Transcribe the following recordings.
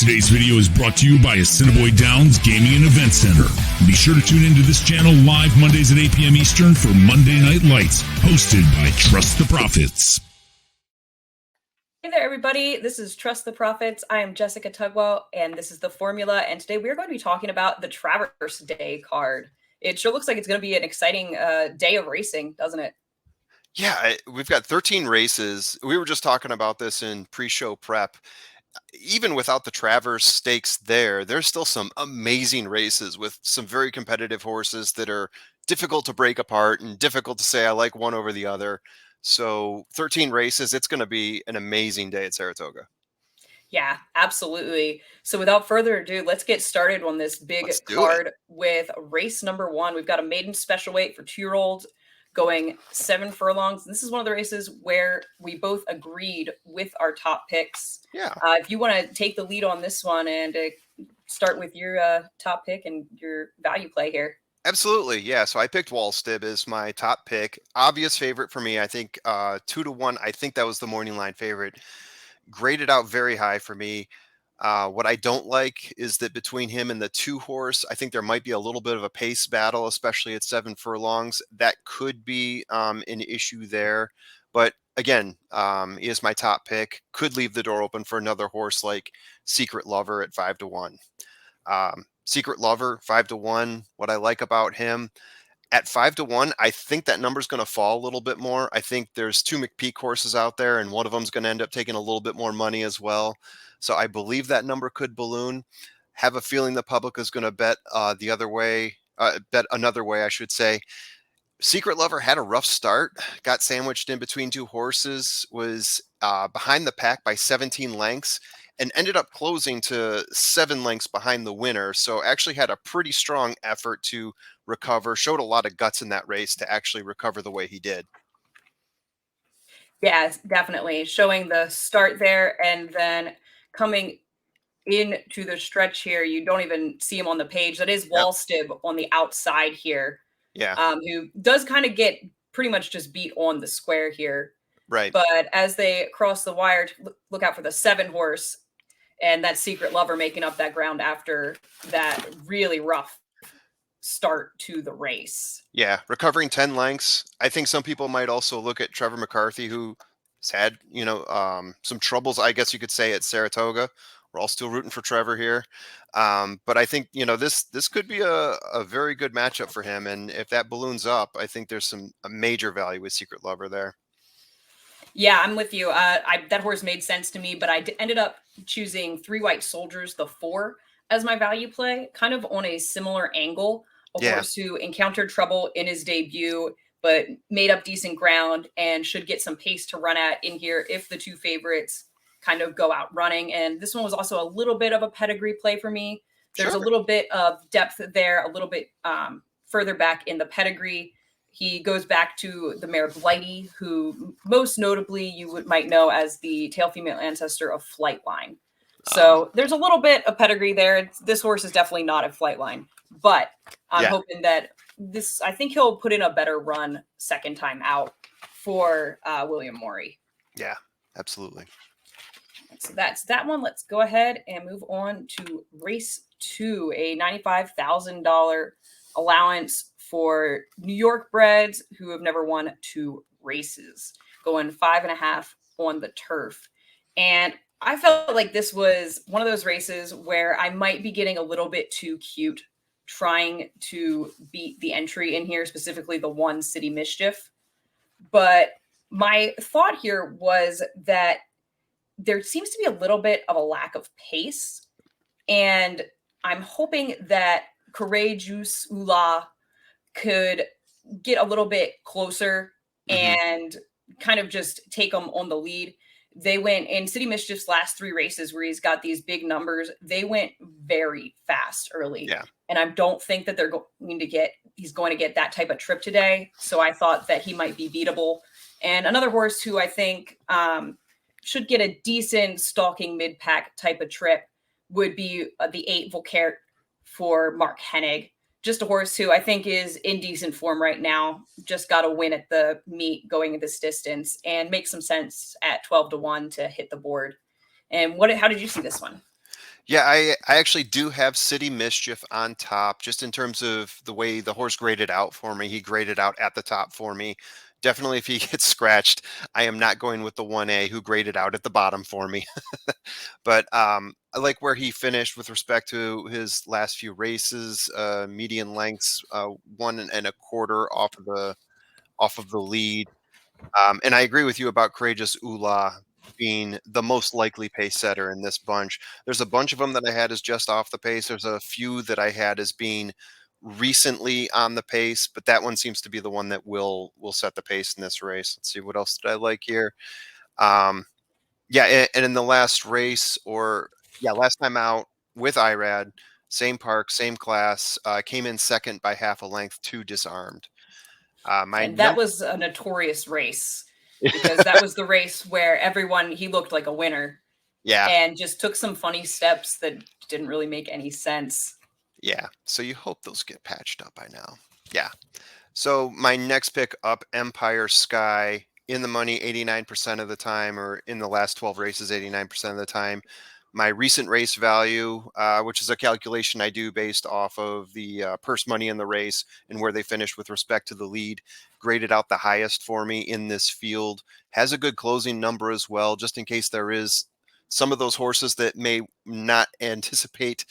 Today's video is brought to you by Assiniboia Downs Gaming and Event Center. Be sure to tune into this channel live Mondays at 8 p.m. Eastern for Monday Night Lights, hosted by Trust the Profits. Hey there, everybody. This is Trust the Profits. I am Jessica Tugwell, and this is The Formula. And today we're going to be talking about the Travers Day card. It sure looks like it's going to be an exciting day of racing, doesn't it? Yeah, we've got 13 races. We were just talking about this in pre-show prep. Even without the Travers Stakes there's still some amazing races with some very competitive horses that are difficult to break apart and difficult to say I like one over the other. So 13 races, it's going to be an amazing day at Saratoga. Yeah, absolutely. So without further ado, let's get started on this big card with race number 1. We've got a maiden special weight for 2-year-olds going 7 furlongs. This is one of the races where we both agreed with our top picks. Yeah. If you want to take the lead on this one and start with your top pick and your value play here. Absolutely. Yeah. So I picked Wallstib as my top pick. Obvious favorite for me. I think 2-1. I think that was the morning line favorite. Graded out very high for me. What I don't like is that between him and the 2-horse, I think there might be a little bit of a pace battle, especially at 7 furlongs. That could be an issue there. But again, he is my top pick. Could leave the door open for another horse like Secret Lover at 5-1. Secret Lover, 5-1. What I like about him at 5-1, I think that number is going to fall a little bit more. I think there's 2 McPeak horses out there, and one of them is going to end up taking a little bit more money as well. So I believe that number could balloon. Have a feeling the public is going to bet the other way, bet another way, I should say. Secret Lover had a rough start, got sandwiched in between 2 horses, was behind the pack by 17 lengths, and ended up closing to 7 lengths behind the winner. So actually had a pretty strong effort to recover, showed a lot of guts in that race to actually recover the way he did. Yeah, definitely. Showing the start there and then coming into the stretch here. You don't even see him on the page. That is Wallstib on the outside here. Yeah. Who does kind of get pretty much just beat on the square here. Right. But as they cross the wire, look out for the 7-horse and that Secret Lover making up that ground after that really rough start to the race. Yeah, recovering 10 lengths. I think some people might also look at Trevor McCarthy, who's had, some troubles, I guess you could say, at Saratoga. We're all still rooting for Trevor here. But I think, this could be a very good matchup for him. And if that balloons up, I think there's a major value with Secret Lover there. Yeah, I'm with you. That horse made sense to me, but I ended up choosing 3 White Soldiers, the 4, as my value play, kind of on a similar angle. A horse who encountered trouble in his debut, but made up decent ground and should get some pace to run at in here if the 2 favorites kind of go out running. And this one was also a little bit of a pedigree play for me. There's a little bit of depth there, a little bit further back in the pedigree. He goes back to the mare Blighty, who most notably you might know as the tail female ancestor of Flightline. So there's a little bit of pedigree there. This horse is definitely not a Flightline, but I'm hoping that I think he'll put in a better run second time out for William Morey. Yeah, absolutely. So that's that one. Let's go ahead and move on to race 2, a $95,000 allowance for New York breds who have never won 2 races, going 5.5 on the turf. And I felt like this was one of those races where I might be getting a little bit too cute trying to beat the entry in here, specifically the 1 City Mischief. But my thought here was that there seems to be a little bit of a lack of pace. And I'm hoping that Courageous Ula could get a little bit closer and kind of just take them on the lead. They went in City Mischief's last 3 races where he's got these big numbers. They went very fast early. Yeah. And I don't think that he's going to get that type of trip today. So I thought that he might be beatable. And another horse who I think should get a decent stalking mid-pack type of trip would be the 8 Volkert for Mark Hennig. Just a horse who I think is in decent form right now. Just got a win at the meet going this distance and makes some sense at 12-1 to hit the board. And how did you see this one? Yeah, I actually do have City Mischief on top, just in terms of the way the horse graded out for me. He graded out at the top for me. Definitely, if he gets scratched, I am not going with the 1A who graded out at the bottom for me. But I like where he finished with respect to his last few races. Median lengths, 1 1/4 off of the lead. And I agree with you about Courageous Ula being the most likely pace setter in this bunch. There's a bunch of them that I had as just off the pace. There's a few that I had as being recently on the pace, but that one seems to be the one that will set the pace in this race. Let's see what else did I like here. Um, yeah, and in the last race, or yeah, last time out with IRAD, same park, same class, came in second by half a length to Disarmed. My And that number, was a notorious race because that was the race where he looked like a winner yeah. and just took some funny steps that didn't really make any sense. Yeah, so you hope those get patched up by now. Yeah. So my next pick up, Empire Sky, in the money 89% of the time, or in the last 12 races, 89% of the time. My recent race value, which is a calculation I do based off of the purse money in the race and where they finished with respect to the lead, graded out the highest for me in this field. Has a good closing number as well, just in case there is some of those horses that may not anticipate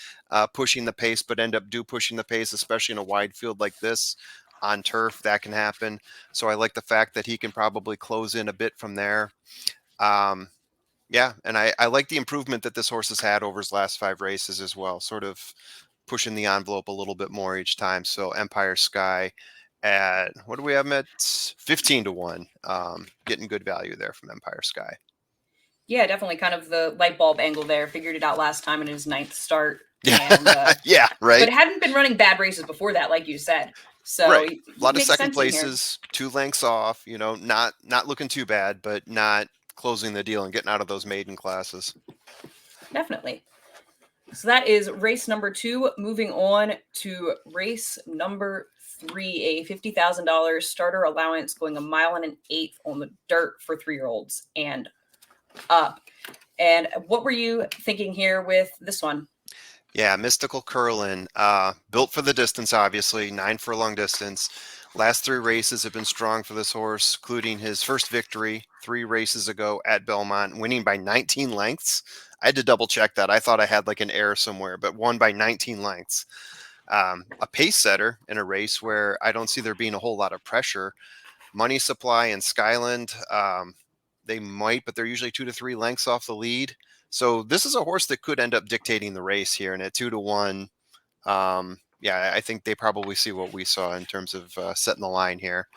pushing the pace, but end up pushing the pace, especially in a wide field like this on turf. That can happen. So I like the fact that he can probably close in a bit from there. Yeah, and I like the improvement that this horse has had over his last 5 races as well, sort of pushing the envelope a little bit more each time. So Empire Sky at, what do we have him at? 15-1. Getting good value there from Empire Sky. Yeah, definitely kind of the light bulb angle there. Figured it out last time in his 9th start. Yeah, And, yeah, right. But hadn't been running bad races before that, like you said. So Right. it A lot of makes second sense in here. places, 2 lengths off, not looking too bad, but not closing the deal and getting out of those maiden classes. Definitely. So that is race number 2. Moving on to race number 3, a $50,000 starter allowance going 1.125 miles on the dirt for 3-year-olds and up. And what were you thinking here with this one? Yeah, Mystical Curlin, built for the distance, obviously, 9 furlong distance. Last 3 races have been strong for this horse, including his first victory 3 races ago at Belmont, winning by 19 lengths. I had to double check that. I thought I had like an error somewhere, but won by 19 lengths. A pace setter in a race where I don't see there being a whole lot of pressure. Money Supply and Skyland, they might, but they're usually 2 to 3 lengths off the lead. So this is a horse that could end up dictating the race here. And at 2-1, yeah, I think they probably see what we saw in terms of setting the line here.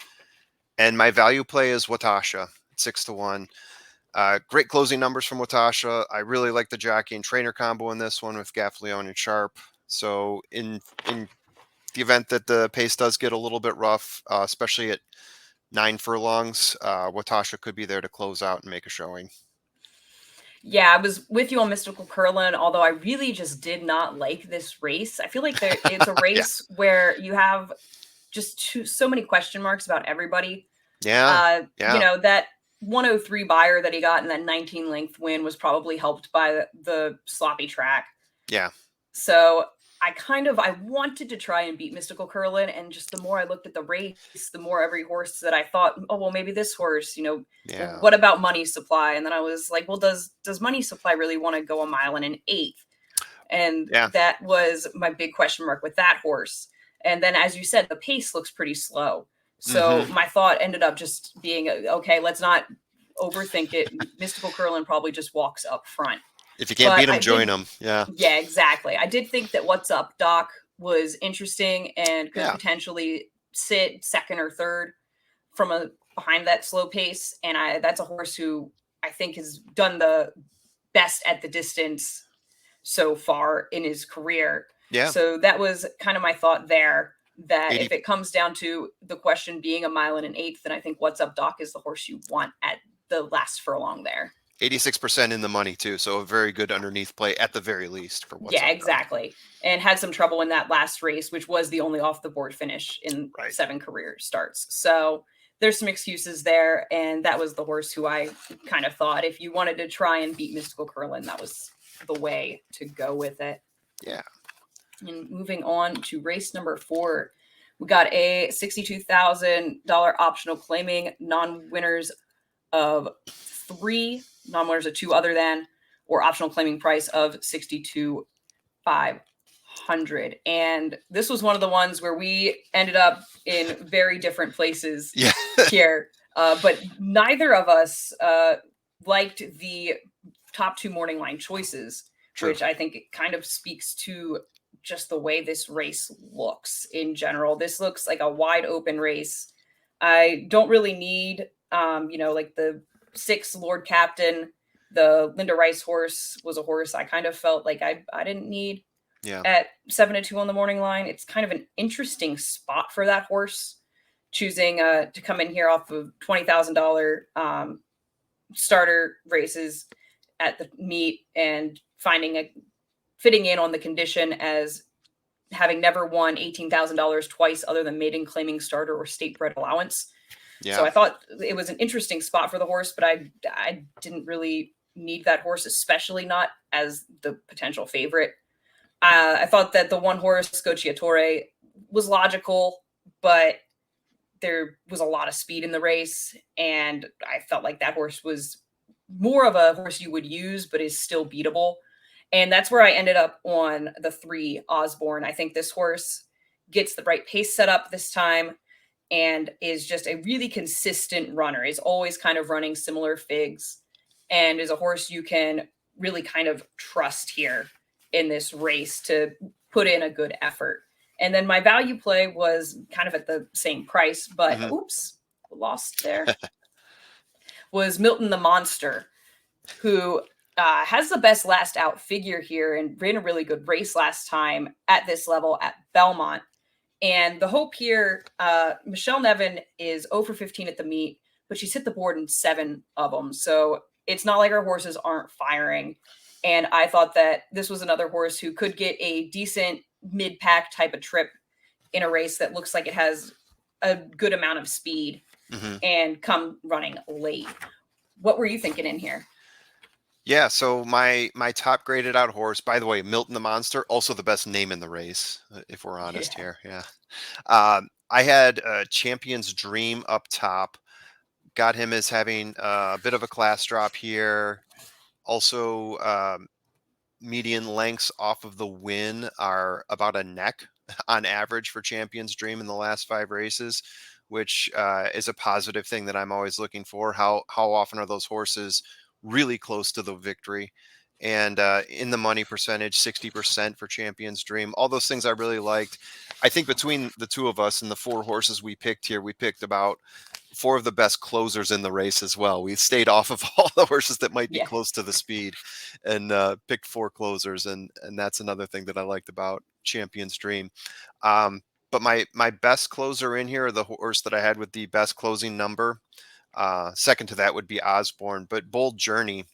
And my value play is Watasha, 6-1. Great closing numbers from Watasha. I really like the jockey and trainer combo in this one with Gaffleone and Sharp. So in the event that the pace does get a little bit rough, especially at 9 furlongs, Watasha could be there to close out and make a showing. Yeah, I was with you on Mystical Curlin, although I really just did not like this race. I feel like it's a race where you have just so many question marks about everybody. Yeah. That 103 buyer that he got in that 19 length win was probably helped by the sloppy track. Yeah. So I wanted to try and beat Mystical Curlin, and just the more I looked at the race, the more every horse that I thought, oh, well, maybe this horse, Yeah. what about Money Supply? And then I was like, well, does Money Supply really want to go 1.125 miles? And that was my big question mark with that horse. And then, as you said, the pace looks pretty slow. So my thought ended up just being, okay, let's not overthink it. Mystical Curlin probably just walks up front. If you can't beat him, join him. Yeah. Yeah, exactly. I did think that What's Up Doc was interesting and could potentially sit second or third from behind that slow pace. And that's a horse who I think has done the best at the distance so far in his career. Yeah. So that was kind of my thought there, that if it comes down to the question being 1.125 miles, then I think What's Up Doc is the horse you want at the last furlong there. 86% in the money too, so a very good underneath play at the very least for What's Up Doc. Exactly. And had some trouble in that last race, which was the only off the board finish in 7 career starts. So there's some excuses there. And that was the horse who I kind of thought if you wanted to try and beat Mystical Curlin, that was the way to go with it. Yeah. And moving on to race number 4, we got a $62,000 optional claiming, non-winners of 3, non-winners of 2 other than, or optional claiming price of $62,500. And this was one of the ones where we ended up in very different places here. But neither of us liked the top 2 morning line choices, which I think it kind of speaks to just the way this race looks in general. This looks like a wide open race. I don't really need, like the 6 Lord Captain, the Linda Rice horse was a horse I kind of felt like I didn't need at 7-2 on the morning line. It's kind of an interesting spot for that horse, choosing to come in here off of $20,000 starter races at the meet and fitting in on the condition as having never won $18,000 twice other than maiden claiming starter or state bred allowance. Yeah. So I thought it was an interesting spot for the horse, but I didn't really need that horse, especially not as the potential favorite. I thought that the one horse, Scocciatore, was logical, but there was a lot of speed in the race, and I felt like that horse was more of a horse you would use, but is still beatable. And that's where I ended up on the 3 Osborne. I think this horse gets the right pace set up this time and is just a really consistent runner, is always kind of running similar figs, and is a horse you can really kind of trust here in this race to put in a good effort. And then my value play was kind of at the same price, but oops, lost there, was Milton the Monster, who has the best last out figure here and ran a really good race last time at this level at Belmont. And the hope here, Michelle Nevin is 0 for 15 at the meet, but she's hit the board in 7 of them. So it's not like her horses aren't firing. And I thought that this was another horse who could get a decent mid-pack type of trip in a race that looks like it has a good amount of speed and come running late. What were you thinking in here? Yeah, so my top graded out horse, by the way, Milton the Monster, also the best name in the race, if we're honest here. Yeah. I had Champion's Dream up top. Got him as having a bit of a class drop here. Also, median lengths off of the win are about a neck on average for Champion's Dream in the last 5 races, which is a positive thing that I'm always looking for. How often are those horses really close to the victory? And in the money percentage, 60% for Champion's Dream. All those things I really liked. I think between the 2 of us and the 4 horses we picked here, we picked about 4 of the best closers in the race as well. We stayed off of all the horses that might be close to the speed and picked 4 closers. And that's another thing that I liked about Champion's Dream. But my best closer in here, the horse that I had with the best closing number, second to that would be Osborne, but Bold Journey,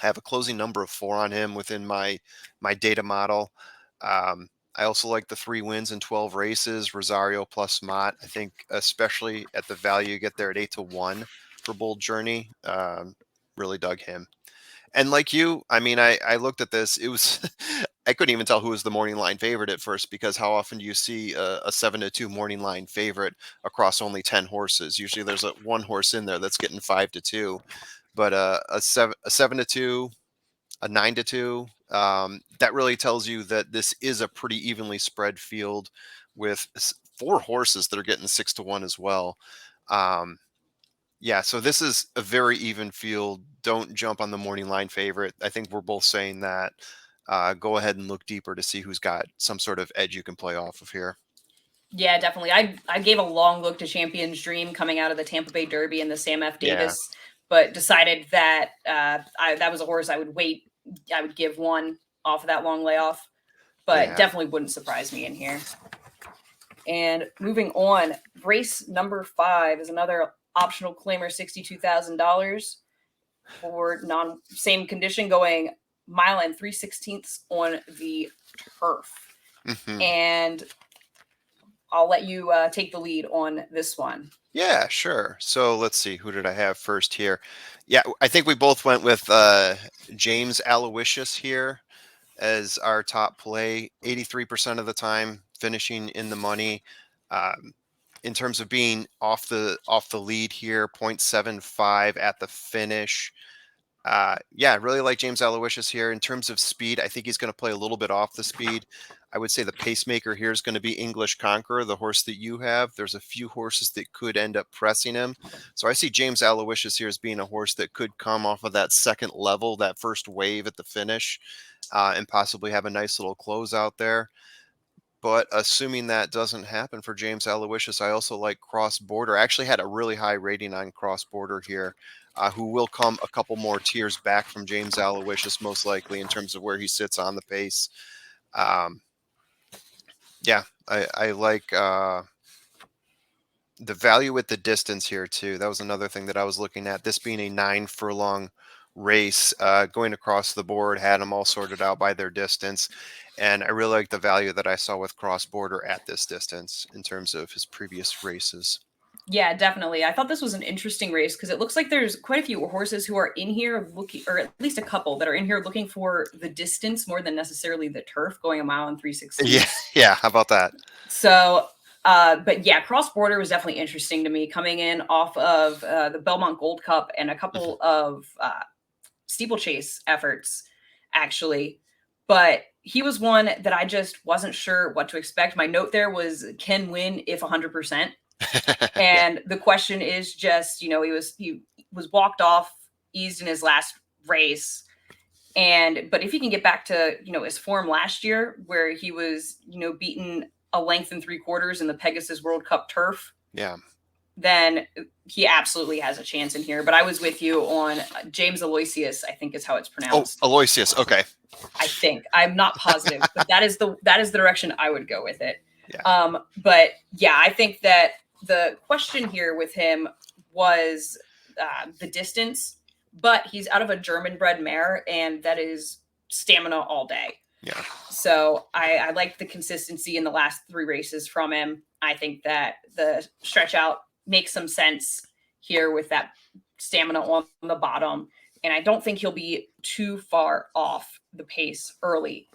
I have a closing number of 4 on him within my data model. I also like the 3 wins in 12 races, Rosario plus Mott. I think especially at the value you get there at 8-1 for Bold Journey, really dug him. And like you, I mean, I looked at this. It was I couldn't even tell who was the morning line favorite at first, because how often do you see a 7-2 morning line favorite across only 10 horses? Usually there's one horse in there that's getting 5-2, but a 7-2, a 9-2, that really tells you that this is a pretty evenly spread field with 4 horses that are getting 6-1 as well. Yeah, so this is a very even field. Don't jump on the morning line favorite. I think we're both saying that. Go ahead and look deeper to see who's got some sort of edge you can play off of here. Yeah, definitely. I gave a long look to Champion's Dream coming out of the Tampa Bay Derby and the Sam F. Davis, but decided that that was a horse I would wait. I would give one off of that long layoff, but definitely wouldn't surprise me in here. And moving on, race number 5 is another optional claimer, $62,000 for same condition, going mile and 3/16 on the turf. And I'll let you take the lead on this one. Yeah, sure. So let's see. Who did I have first here? Yeah, I think we both went with James Aloysius here as our top play, 83% of the time, finishing in the money. Um, in terms of being off the lead here, 0.75 at the finish. Yeah, I really like James Aloysius here. In terms of speed, I think he's going to play a little bit off the speed. I would say the pacemaker here is going to be English Conqueror, the horse that you have. There's a few horses that could end up pressing him. So I see James Aloysius here as being a horse that could come off of that second level, that first wave at the finish, and possibly have a nice little close out there. But assuming that doesn't happen for James Aloysius, I also like Cross Border. I actually had a really high rating on Cross Border here, who will come a couple more tiers back from James Aloysius, most likely, in terms of where he sits on the pace. Um, yeah, I like the value at the distance here, too. That was another thing that I was looking at. This being a 9 furlong race, going across the board, had them all sorted out by their distance. And I really like the value that I saw with Cross Border at this distance in terms of his previous races. Yeah, definitely. I thought this was an interesting race because it looks like there's quite a few horses who are in here looking, or at least a couple that are in here looking for the distance more than necessarily the turf, going a mile and 3/16. Yeah, yeah. How about that? So, but yeah, Cross Border was definitely interesting to me coming in off of the Belmont Gold Cup and a couple of steeplechase efforts, actually. But he was one that I just wasn't sure what to expect. My note there was can win if 100%. Yeah. And the question is just, he was walked off, eased in his last race. But if he can get back to, his form last year where he was, beaten a length and 3/4 in the Pegasus World Cup turf, Yeah. then he absolutely has a chance in here. But I was with you on James Aloysius, I think is how it's Oh, pronounced. Aloysius. Okay. I think. I'm not positive, but that is the direction I would go with it. Yeah. But yeah, I think that the question here with him was the distance, but he's out of a German bred mare, and that is stamina all day. Yeah. So I like the consistency in the last 3 races from him. I think that the stretch out makes some sense here with that stamina on the bottom. And I don't think he'll be too far off the pace early.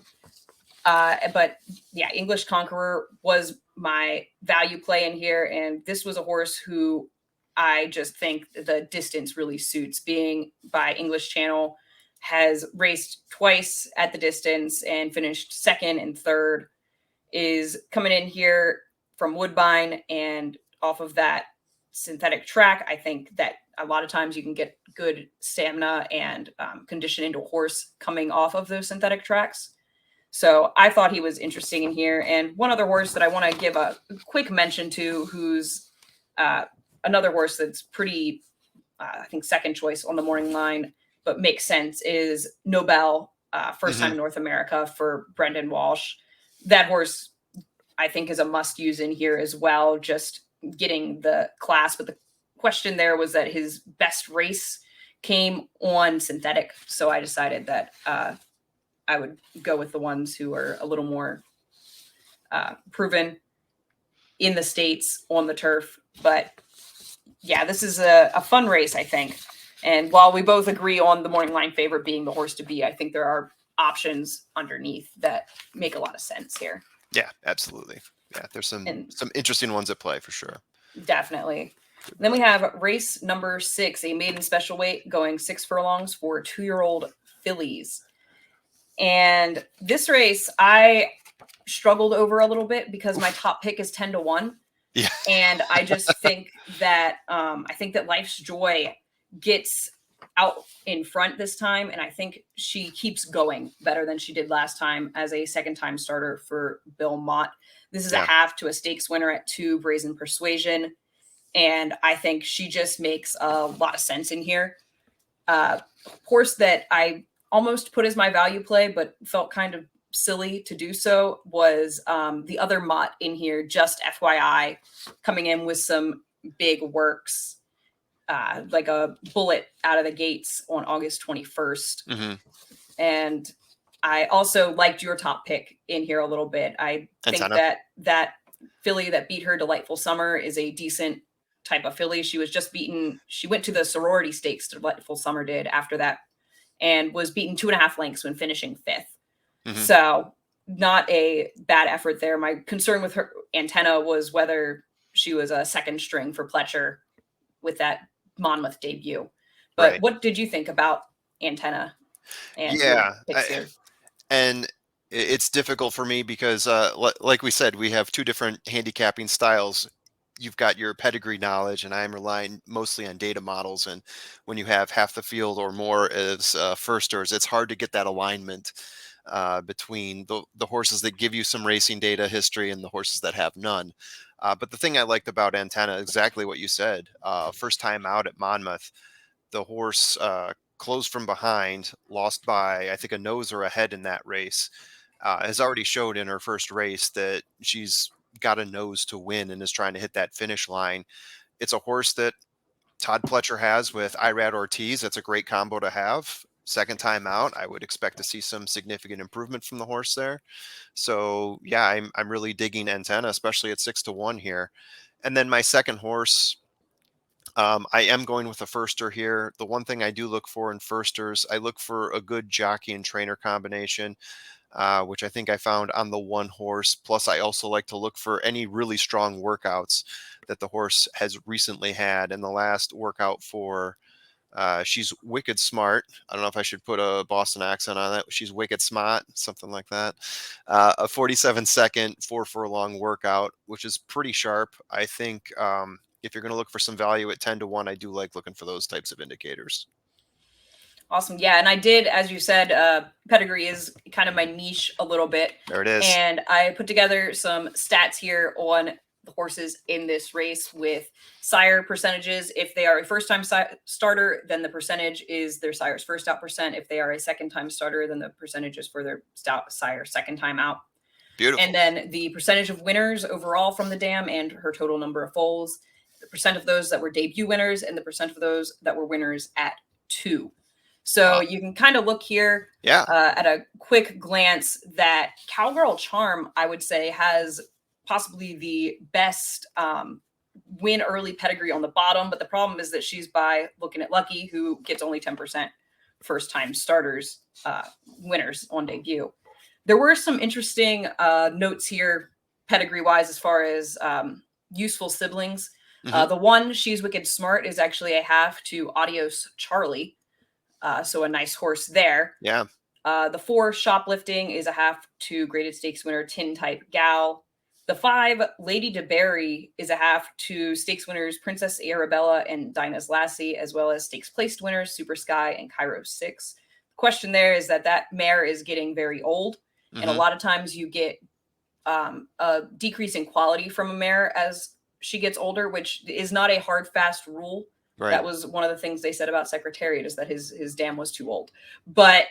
But yeah, English Conqueror was my value play in here. And this was a horse who I just think the distance really suits. Being by English Channel, has raced twice at the distance and finished second and third, is coming in here from Woodbine and off of that synthetic track. I think that a lot of times you can get good stamina and condition into a horse coming off of those synthetic tracks. So I thought he was interesting in here. And one other horse that I want to give a quick mention to, who's another horse that's pretty, I think, second choice on the morning line, but makes sense, is Nobel, first time in North America for Brendan Walsh. That horse, I think, is a must use in here as well, just getting the class. But the question there was that his best race came on synthetic. So I decided that I would go with the ones who are a little more proven in the States on the turf. But yeah, this is a fun race, I think. And while we both agree on the morning line favorite being the horse to be, I think there are options underneath that make a lot of sense here. Yeah, absolutely. Yeah, there's some interesting ones at play for sure. Definitely. Then we have race number 6, a maiden special weight going 6 furlongs for 2-year-old fillies. And this race I struggled over a little bit because my top pick is 10-1. Yeah. And I just think that Life's Joy gets out in front this time, and I think she keeps going better than she did last time as a second-time starter for Bill Mott. This is a half to a stakes winner at 2 Brazen Persuasion, and I think she just makes a lot of sense in here. Horse that I almost put as my value play, but felt kind of silly to do so, was the other Mott in here, Just FYI, coming in with some big works. Like a bullet out of the gates on August 21st. And I also liked your top pick in here a little bit. I think that filly that beat her, Delightful Summer, is a decent type of filly. She was just beaten. She went to the sorority stakes, Delightful Summer did after that, and was beaten 2.5 lengths when finishing 5th. So not a bad effort there. My concern with her Antenna was whether she was a second string for Pletcher with that Monmouth debut. But Right. what did you think about Antenna and your Yeah. picks here? And it's difficult for me because, like we said, we have two different handicapping styles. You've got your pedigree knowledge, and I'm relying mostly on data models. And when you have half the field or more as firsters, it's hard to get that alignment between the horses that give you some racing data history and the horses that have none. But the thing I liked about Antenna, exactly what you said, first time out at Monmouth, the horse closed from behind, lost by, I think, a nose or a head in that race, has already showed in her first race that she's got a nose to win and is trying to hit that finish line. It's a horse that Todd Pletcher has with Irad Ortiz. That's a great combo to have. Second time out, I would expect to see some significant improvement from the horse there. So yeah, I'm really digging Antenna, especially at 6-1 here. And then my second horse, I am going with a firster here. The one thing I do look for in firsters, I look for a good jockey and trainer combination, which I think I found on the one horse. Plus, I also like to look for any really strong workouts that the horse has recently had. In the last workout for She's Wicked Smart. I don't know if I should put a Boston accent on that. She's Wicked Smart, something like that. A 47-second, 4 furlong workout, which is pretty sharp. I think if you're going to look for some value at 10-1, I do like looking for those types of indicators. Awesome. Yeah. And I did, as you said, pedigree is kind of my niche a little bit. There it is. And I put together some stats here on the horses in this race with sire percentages. If they are a first-time starter, then the percentage is their sire's first out percent. If they are a second-time starter, then the percentage is for their sire second time out. Beautiful. And then the percentage of winners overall from the dam and her total number of foals, the percent of those that were debut winners, and the percent of those that were winners at 2. So you can kind of look here at a quick glance that Cowgirl Charm, I would say, has possibly the best win early pedigree on the bottom. But the problem is that she's by Looking at Lucky, who gets only 10% first time starters winners on debut. There were some interesting notes here pedigree wise as far as useful siblings. The one, She's Wicked Smart, is actually a half to Adios Charlie. So a nice horse there. Yeah. The 4, Shoplifting, is a half to Graded Stakes winner Tin Type Gal. The 5, Lady DeBerry, is a half to stakes winners Princess Arabella and Dinah's Lassie, as well as stakes placed winners Super Sky and Cairo 6. The question there is that mare is getting very old, and a lot of times you get a decrease in quality from a mare as she gets older, which is not a hard, fast rule. Right. That was one of the things they said about Secretariat, is that his dam was too old. But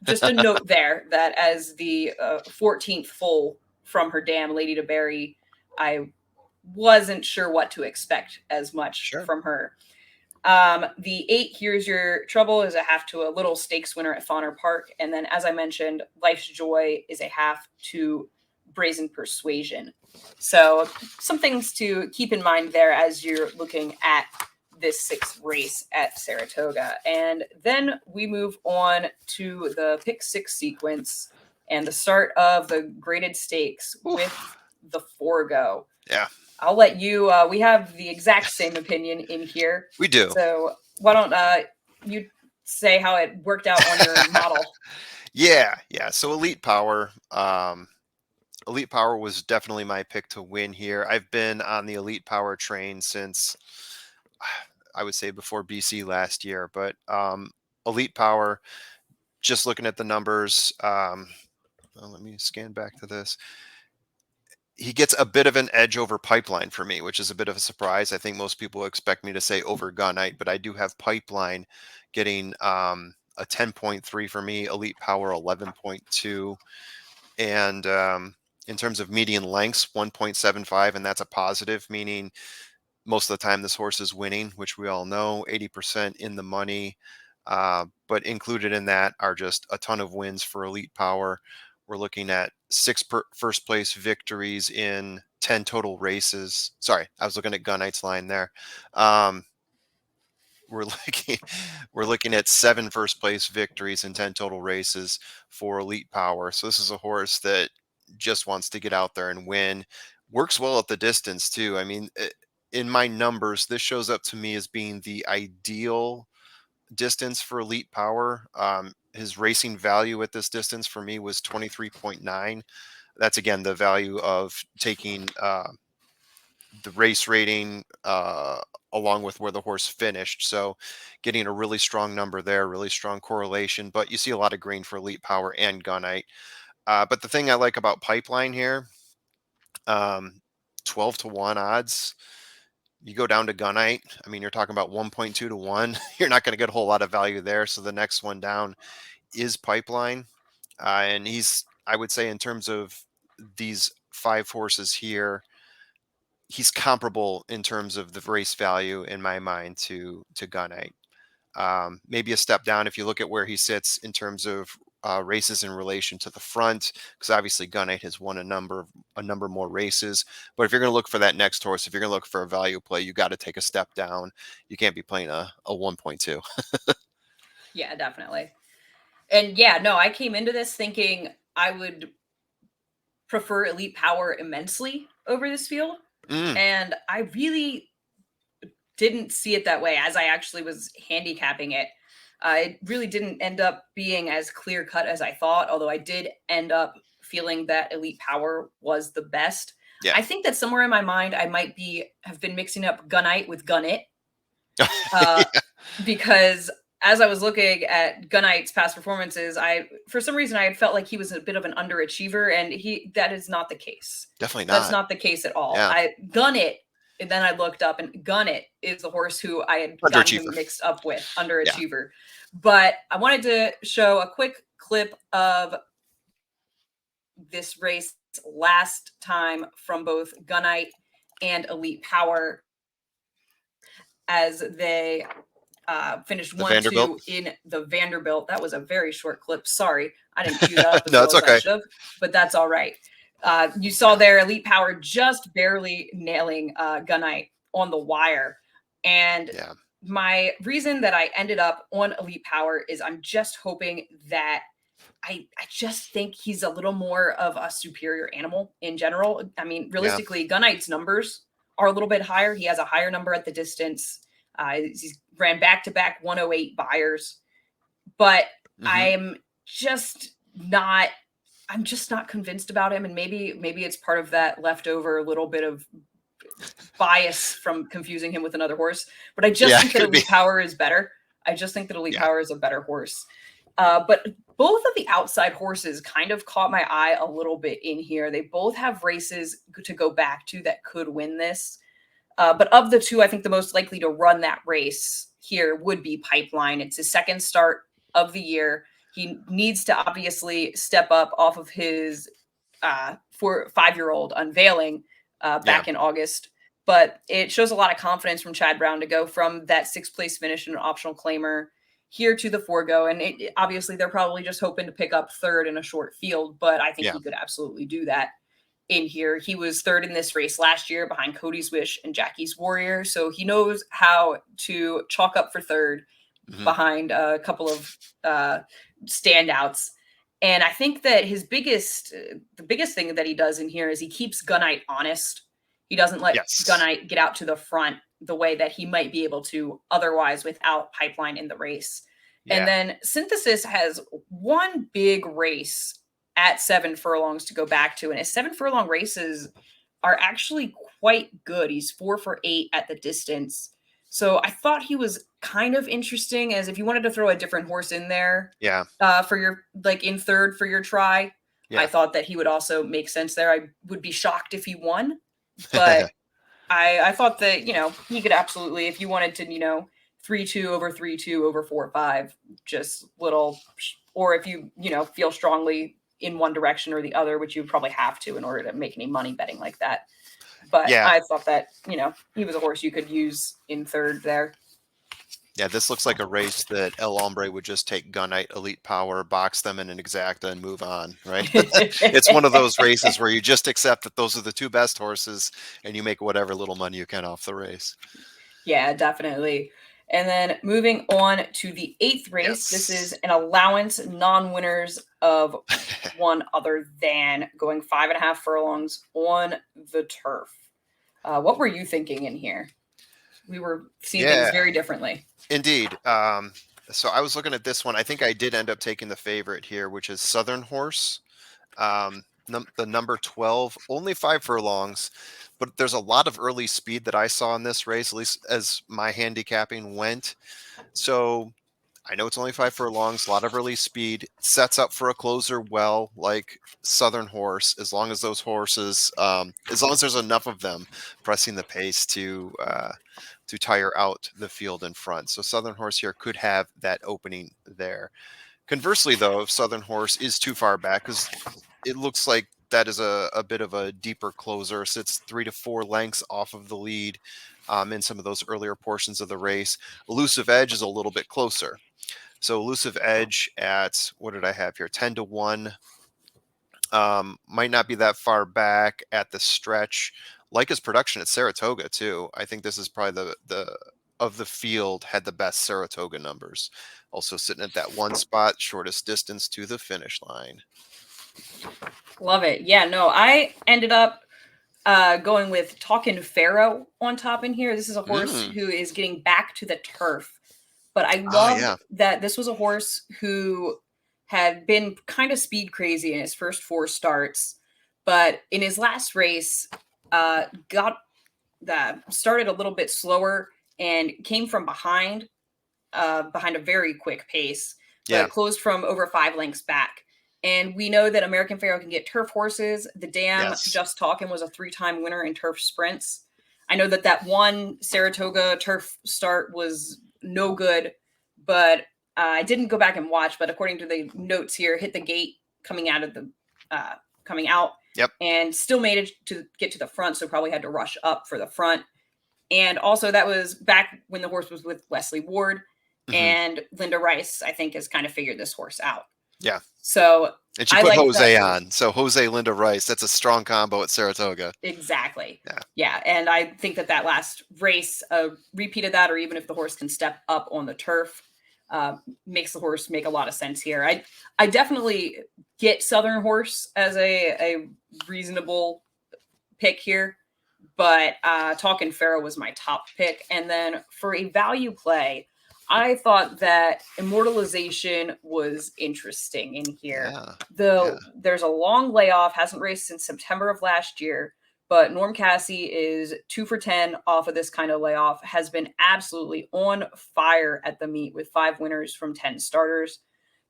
just a note there that as the 14th foal from her dam, Lady DeBerry, I wasn't sure what to expect as much from her. The 8, Here's Your Trouble, is a half to a little stakes winner at Fauner Park. And then, as I mentioned, Life's Joy is a half to Brazen Persuasion. So some things to keep in mind there as you're looking at this 6th race at Saratoga. And then we move on to the pick 6 sequence and the start of the graded stakes with the Forgo. Yeah. I'll let you, we have the exact same opinion in here. We do. So why don't you say how it worked out on your model? Yeah. So Elite Power was definitely my pick to win here. I've been on the Elite Power train since, I would say, before BC last year, but Elite Power, just looking at the numbers, let me scan back to this. He gets a bit of an edge over Pipeline for me, which is a bit of a surprise. I think most people expect me to say over Gunite, but I do have Pipeline getting a 10.3 for me, Elite Power 11.2, and in terms of median lengths, 1.75, and that's a positive, meaning most of the time this horse is winning, which we all know, 80% in the money. But included in that are just a ton of wins for Elite Power. We're looking at 6 first place victories in 10 total races. Sorry, I was looking at Gunite's line there. We're looking we're looking at 7 first place victories and 10 total races for Elite Power. So this is a horse that just wants to get out there and win. Works well at the distance too. I mean, in my numbers, this shows up to me as being the ideal distance for Elite Power. His racing value at this distance for me was 23.9. That's again the value of taking the race rating along with where the horse finished. So getting a really strong number there, really strong correlation. But you see a lot of green for Elite Power and Gunite. But the thing I like about Pipeline here, 12 to 1 odds. You go down to Gunite, I mean, you're talking about 1.2 to 1. You're not going to get a whole lot of value there. So the next one down is Pipeline. And he's, I would say, in terms of these 5 horses here, he's comparable in terms of the race value in my mind to Gunite. Maybe a step down if you look at where he sits in terms of races in relation to the front, because obviously Gunite has won a number more races. But if you're going to look for that next horse, if you're going to look for a value play, you got to take a step down. You can't be playing a 1.2. Yeah, definitely. And yeah, no, I came into this thinking I would prefer Elite Power immensely over this field. And I really didn't see it that way as I actually was handicapping it. It really didn't end up being as clear cut as I thought, although I did end up feeling that Elite Power was the best. Yeah. I think that somewhere in my mind, I might have been mixing up Gunite with Gunit. Because as I was looking at Gunite's past performances, for some reason, I had felt like he was a bit of an underachiever, and that is not the case. Definitely not. That's not the case at all. Yeah. Gunit, and then I looked up, and Gunit is the horse who I had gotten him mixed up with, underachiever. Yeah. But I wanted to show a quick clip of this race last time from both Gunite and Elite Power as they finished 1-2 in the Vanderbilt. That was a very short clip. Sorry, I didn't cue that up. No, it's okay. But that's all right. You saw there Elite Power just barely nailing Gunite on the wire. And my reason that I ended up on Elite Power is I'm just hoping that I just think he's a little more of a superior animal in general. I mean, realistically, Gunite's numbers are a little bit higher. He has a higher number at the distance. He's ran back-to-back 108 buyers, but I'm just not convinced about him. And maybe it's part of that leftover little bit of bias from confusing him with another horse. But I just think that Elite Power is better. I just think that Elite Power is a better horse. But both of the outside horses kind of caught my eye a little bit in here. They both have races to go back to that could win this. But of the two, I think the most likely to run that race here would be Pipeline. It's his second start of the year. He needs to obviously step up off of his 5-year-old unveiling back in August. But it shows a lot of confidence from Chad Brown to go from that 6th place finish in an optional claimer here to the Forgo. And obviously, they're probably just hoping to pick up 3rd in a short field. But I think he could absolutely do that in here. He was 3rd in this race last year behind Cody's Wish and Jackie's Warrior. So he knows how to chalk up for 3rd behind a couple of standouts. And I think that the biggest thing that he does in here is he keeps Gunite honest. He doesn't let Gunite get out to the front the way that he might be able to otherwise without Pipeline in the race. Yeah. And then Synthesis has one big race at 7 furlongs to go back to. And his 7 furlong races are actually quite good. He's 4 for 8 at the distance. So I thought he was kind of interesting as if you wanted to throw a different horse in there. Yeah. For your, like in 3rd for your try. Yeah. I thought that he would also make sense there. I would be shocked if he won, but I thought that, he could absolutely, if you wanted to, 3-2 over 3-2 over 4-5, just little, or if you, feel strongly in one direction or the other, which you probably have to in order to make any money betting like that. But I thought that, he was a horse you could use in 3rd there. Yeah, this looks like a race that El Hombre would just take Gunite, Elite Power, box them in an exacta, and move on, right? It's one of those races where you just accept that those are the two best horses, and you make whatever little money you can off the race. Yeah, definitely. And then moving on to the 8th race, this is Yes. an allowance non-winners of one other than going 5.5 furlongs on the turf. What were you thinking in here? We were seeing things Yeah, very differently. indeed. So I was looking at this one. I think I did end up taking the favorite here, which is Southern Horse. The number 12, only 5 furlongs, but there's a lot of early speed that I saw in this race, at least as my handicapping went. So I know it's only 5 furlongs, a lot of early speed, sets up for a closer well, like Southern Horse, as long as those horses, as long as there's enough of them pressing the pace to tire out the field in front. So Southern Horse here could have that opening there. Conversely, though, if Southern Horse is too far back, because it looks like that is a bit of a deeper closer, sits 3 to 4 lengths off of the lead in some of those earlier portions of the race. Elusive Edge is a little bit closer. So Elusive Edge at, what did I have here? 10 to 1. Might not be that far back at the stretch. Like his production at Saratoga, too. I think this is probably the of the field had the best Saratoga numbers. Also sitting at that one spot, shortest distance to the finish line. Love it. Yeah, no, I ended up going with Talkin' Pharaoh on top in here. This is a horse who is getting back to the turf. But I loved that this was a horse who had been kind of speed crazy in his first 4 starts, but in his last race, started a little bit slower and came from behind a very quick pace, but closed from over 5 lengths back. And we know that American Pharoah can get turf horses. The Dam Just Talkin' was a 3-time winner in turf sprints. I know that one Saratoga turf start was no good, but I didn't go back and watch. But according to the notes here, hit the gate coming out, and still made it to get to the front. So probably had to rush up for the front. And also that was back when the horse was with Wesley Ward, and Linda Rice, I think, has kind of figured this horse out. Yeah. So and she put Jose on. So Jose, Linda Rice, that's a strong combo at Saratoga. Exactly. Yeah. And I think that last race, repeated that, or even if the horse can step up on the turf, makes the horse make a lot of sense here. I definitely get Southern Horse as a reasonable pick here, but Talkin' Pharaoh was my top pick. And then for a value play, I thought that Immortalization was interesting in here. There's a long layoff, hasn't raced since September of last year, but Norm Cassie is 2 for 10 off of this kind of layoff, has been absolutely on fire at the meet with 5 winners from 10 starters.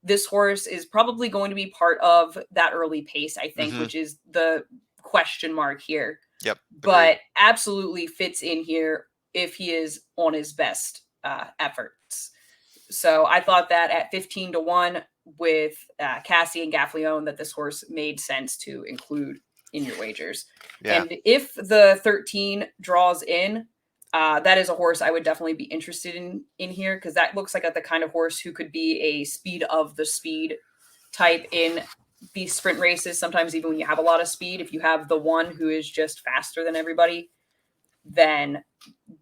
This horse is probably going to be part of that early pace, I think, which is the question mark here. Yep. But absolutely fits in here if he is on his best efforts. So I thought that at 15 to 1 with Cassie and Gaffleone, that this horse made sense to include in your wagers. And if the 13 draws in, that is a horse I would definitely be interested in here, because that looks like the kind of horse who could be a speed of the speed type in these sprint races. Sometimes even when you have a lot of speed, if you have the one who is just faster than everybody, then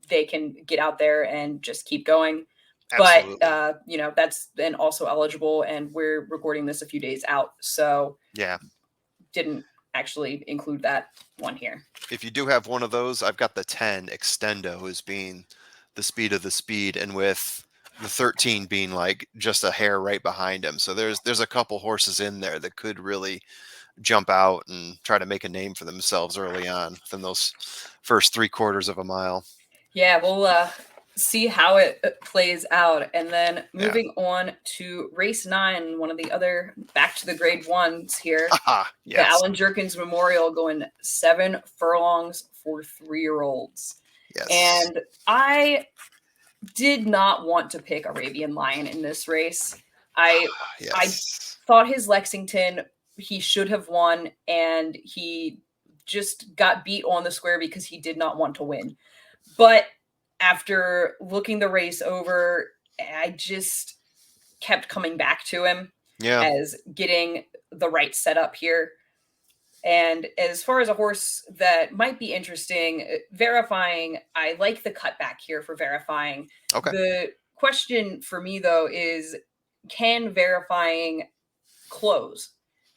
they can get out there and just keep going. Absolutely. But, that's then also eligible, and we're recording this a few days out. So didn't actually include that one here. If you do have one of those, I've got the 10 Extendo as being the speed of the speed, and with the 13 being like just a hair right behind him. So there's a couple horses in there that could really jump out and try to make a name for themselves early on within those first 3/4 of a mile. Yeah, we'll see how it plays out. And then moving on to race 9, one of the other back to the grade 1s here. The Alan Jerkens Memorial, going 7 furlongs for 3-year-olds. And I did not want to pick Arabian Lion in this race. I thought his Lexington, he should have won, and he just got beat on the square because he did not want to win. But after looking the race over, I just kept coming back to him as getting the right setup here. And as far as a horse that might be interesting, Verifying, I like the cutback here for Verifying. Okay. The question for me, though, is can Verifying close?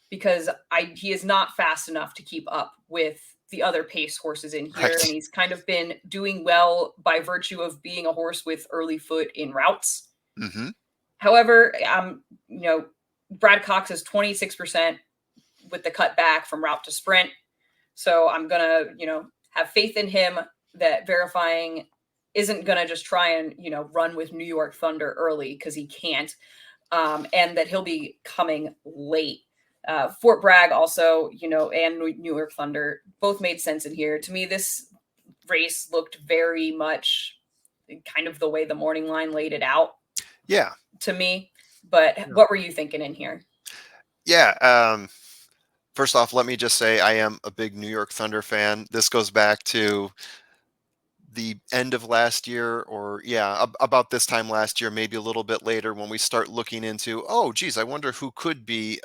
Because he is not fast enough to keep up with the other pace horses in here. Right. And he's kind of been doing well by virtue of being a horse with early foot in routes. Mm-hmm. However, Brad Cox is 26% with the cutback from route to sprint. So I'm going to, have faith in him that Verifying isn't going to just try and, run with New York Thunder early, because he can't. And that he'll be coming late. Fort Bragg also, and New York Thunder both made sense in here. To me, this race looked very much kind of the way the morning line laid it out. Yeah. To me. But what were you thinking in here? Yeah. First off, let me just say I am a big New York Thunder fan. This goes back to the end of last year, or about this time last year, maybe a little bit later, when we start looking into, I wonder who could be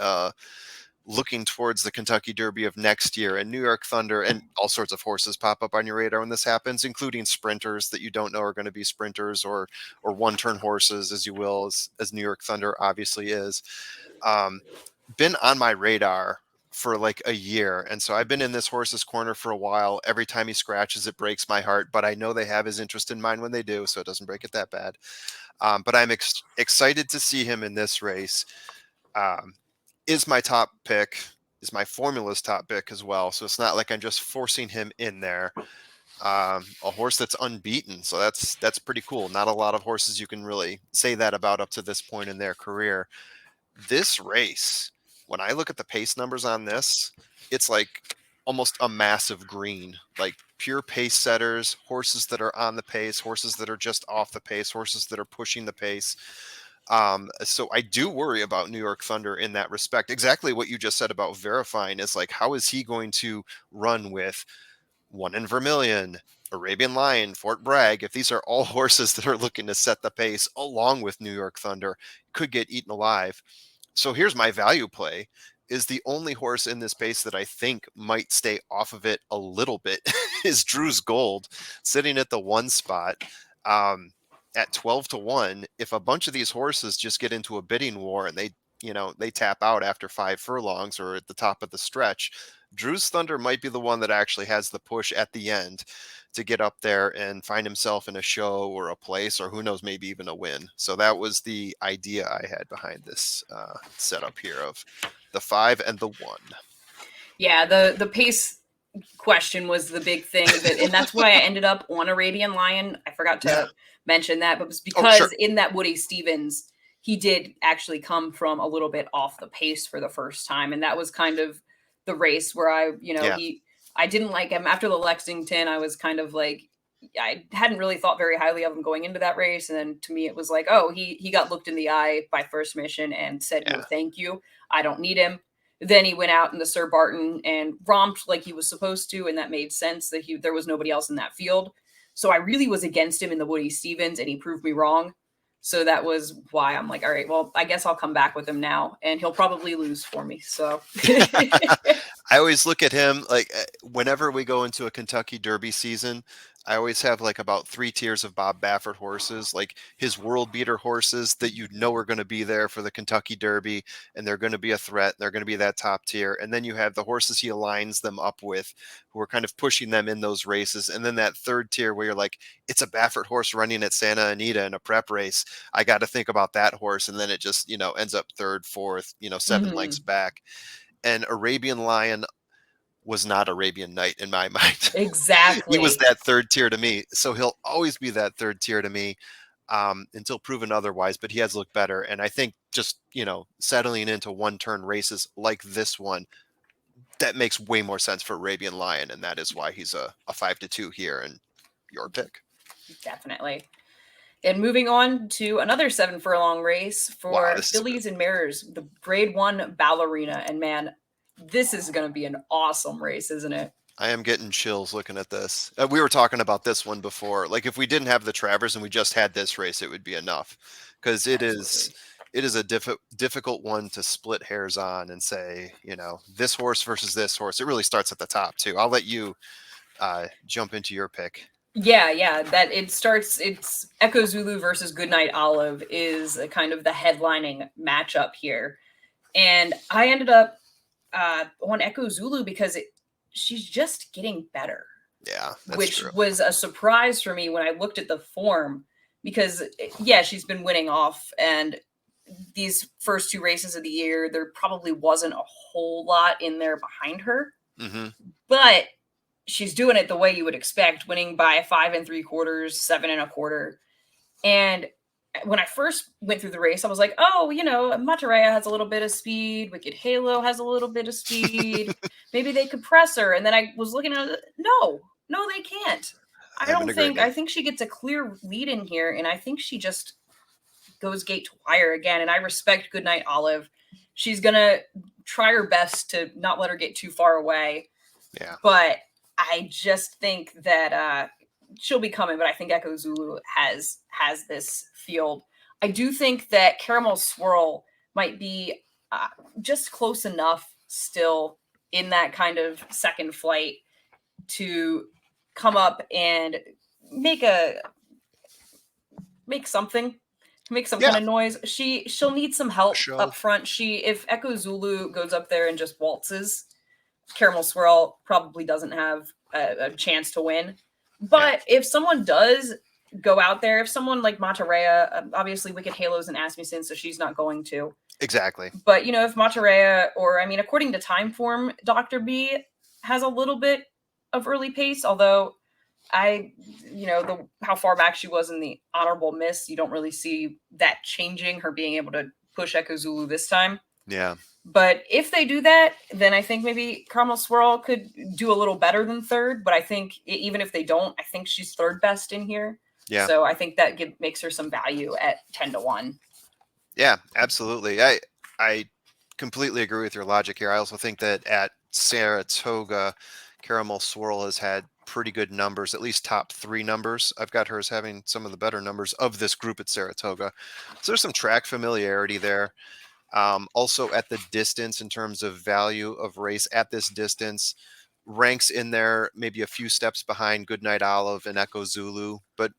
looking towards the Kentucky Derby of next year, and New York Thunder and all sorts of horses pop up on your radar when this happens, including sprinters that you don't know are going to be sprinters or one-turn horses, as you will, as New York Thunder obviously is. Been on my radar for like a year, and so I've been in this horse's corner for a while. Every time he scratches, it breaks my heart, but I know they have his interest in mind when they do, so it doesn't break it that bad. But I'm excited to see him in this race. Is my top pick, is my formula's top pick as well. So it's not like I'm just forcing him in there. A horse that's unbeaten. So that's pretty cool. Not a lot of horses you can really say that about up to this point in their career. This race, when I look at the pace numbers on this, it's like almost a massive green, like pure pace setters, horses that are on the pace, horses that are just off the pace, horses that are pushing the pace. So I do worry about New York Thunder in that respect. Exactly what you just said about Verifying is like, how is he going to run with One in Vermilion, Arabian Lion, Fort Bragg? If these are all horses that are looking to set the pace along with New York Thunder, could get eaten alive. So here's my value play. Is the only horse in this pace that I think might stay off of it a little bit is Drew's Gold, sitting at the 1 spot. At 12-1, if a bunch of these horses just get into a bidding war and they tap out after 5 furlongs or at the top of the stretch, Drew's Thunder might be the one that actually has the push at the end to get up there and find himself in a show or a place, or who knows, maybe even a win. So that was the idea I had behind this setup here of the 5 and the 1. Yeah, the pace question was the big thing, and that's why I ended up on Arabian Lion. I forgot to mention that, but it was because in that Woody Stevens, he did actually come from a little bit off the pace for the first time, and that was kind of the race where I didn't like him after the Lexington. I was kind of like, I hadn't really thought very highly of him going into that race, and then to me it was like, he got looked in the eye by First Mission and said, no, thank you, I don't need him. Then he went out in the Sir Barton and romped like he was supposed to, and that made sense that there was nobody else in that field. So I really was against him in the Woody Stevens, and he proved me wrong. So that was why I'm like, all right, well, I guess I'll come back with him now, and he'll probably lose for me. So I always look at him like whenever we go into a Kentucky Derby season, I always have like about 3 tiers of Bob Baffert horses, like his world beater horses that you know are going to be there for the Kentucky Derby and they're going to be a threat. They're going to be that top tier. And then you have the horses he aligns them up with who are kind of pushing them in those races. And then that 3rd tier where you're like, it's a Baffert horse running at Santa Anita in a prep race. I got to think about that horse. And then it just, ends up 3rd, 4th, 7 lengths back. And Arabian Lion was not Arabian Night in my mind. Exactly. He was that 3rd tier to me. So he'll always be that 3rd tier to me until proven otherwise, but he has looked better. And I think just, settling into 1-turn races like this one, that makes way more sense for Arabian Lion. And that is why he's a 5-2 here and your pick. Definitely. And moving on to another 7 furlong race for Fillies and Mares, the Grade 1 Ballerina. And man, this is going to be an awesome race, isn't it? I am getting chills looking at this. We were talking about this one before. Like if we didn't have the Travers and we just had this race, it would be enough, because Absolutely. it is a difficult one to split hairs on and say, this horse versus this horse. It really starts at the top too. I'll let you jump into your pick. Yeah. That it starts. It's Echo Zulu versus Goodnight Olive is a kind of the headlining matchup here, and I ended up on Echo Zulu because she's just getting better, Yeah, that's which true. was a surprise for me when I looked at the form because yeah, she's been winning off, and these first two races of the year, there probably wasn't a whole lot in there behind her, Hmm. but she's doing it the way you would expect, winning by 5 3/4, 7 1/4. And when I first went through the race, I was like, oh, Matarea has a little bit of speed. Wicked Halo has a little bit of speed. Maybe they could press her. And then I was looking at it. No, they can't. I'm in I agreement. think she gets a clear lead in here. And I think she just goes gate to wire again. And I respect Goodnight Olive. She's going to try her best to not let her get too far away. Yeah. But I just think that she'll be coming, but I think Echo Zulu has this field. I do think that Caramel Swirl might be just close enough still in that kind of second flight to come up and make something, make some Yeah. kind of noise. She'll need some help Show. up front. If Echo Zulu goes up there and just waltzes, Caramel Swirl probably doesn't have a chance to win. But if someone does go out there, if someone like Matarea, obviously Wicked Halo's an Asmussen, so she's not going to. Exactly. But, if Matarea, or, according to time form, Dr. B has a little bit of early pace, although how far back she was in the honorable miss, you don't really see that changing, her being able to push Echo Zulu this time. Yeah. But if they do that, then I think maybe Caramel Swirl could do a little better than third. But I think even if they don't, I think she's third best in here. Yeah. So I think that makes her some value at 10-1. Yeah, absolutely. I completely agree with your logic here. I also think that at Saratoga, Caramel Swirl has had pretty good numbers, at least top 3 numbers. I've got her as having some of the better numbers of this group at Saratoga. So there's some track familiarity there. Also at the distance, in terms of value of race at this distance, ranks in there maybe a few steps behind Goodnight Olive and Echo Zulu, but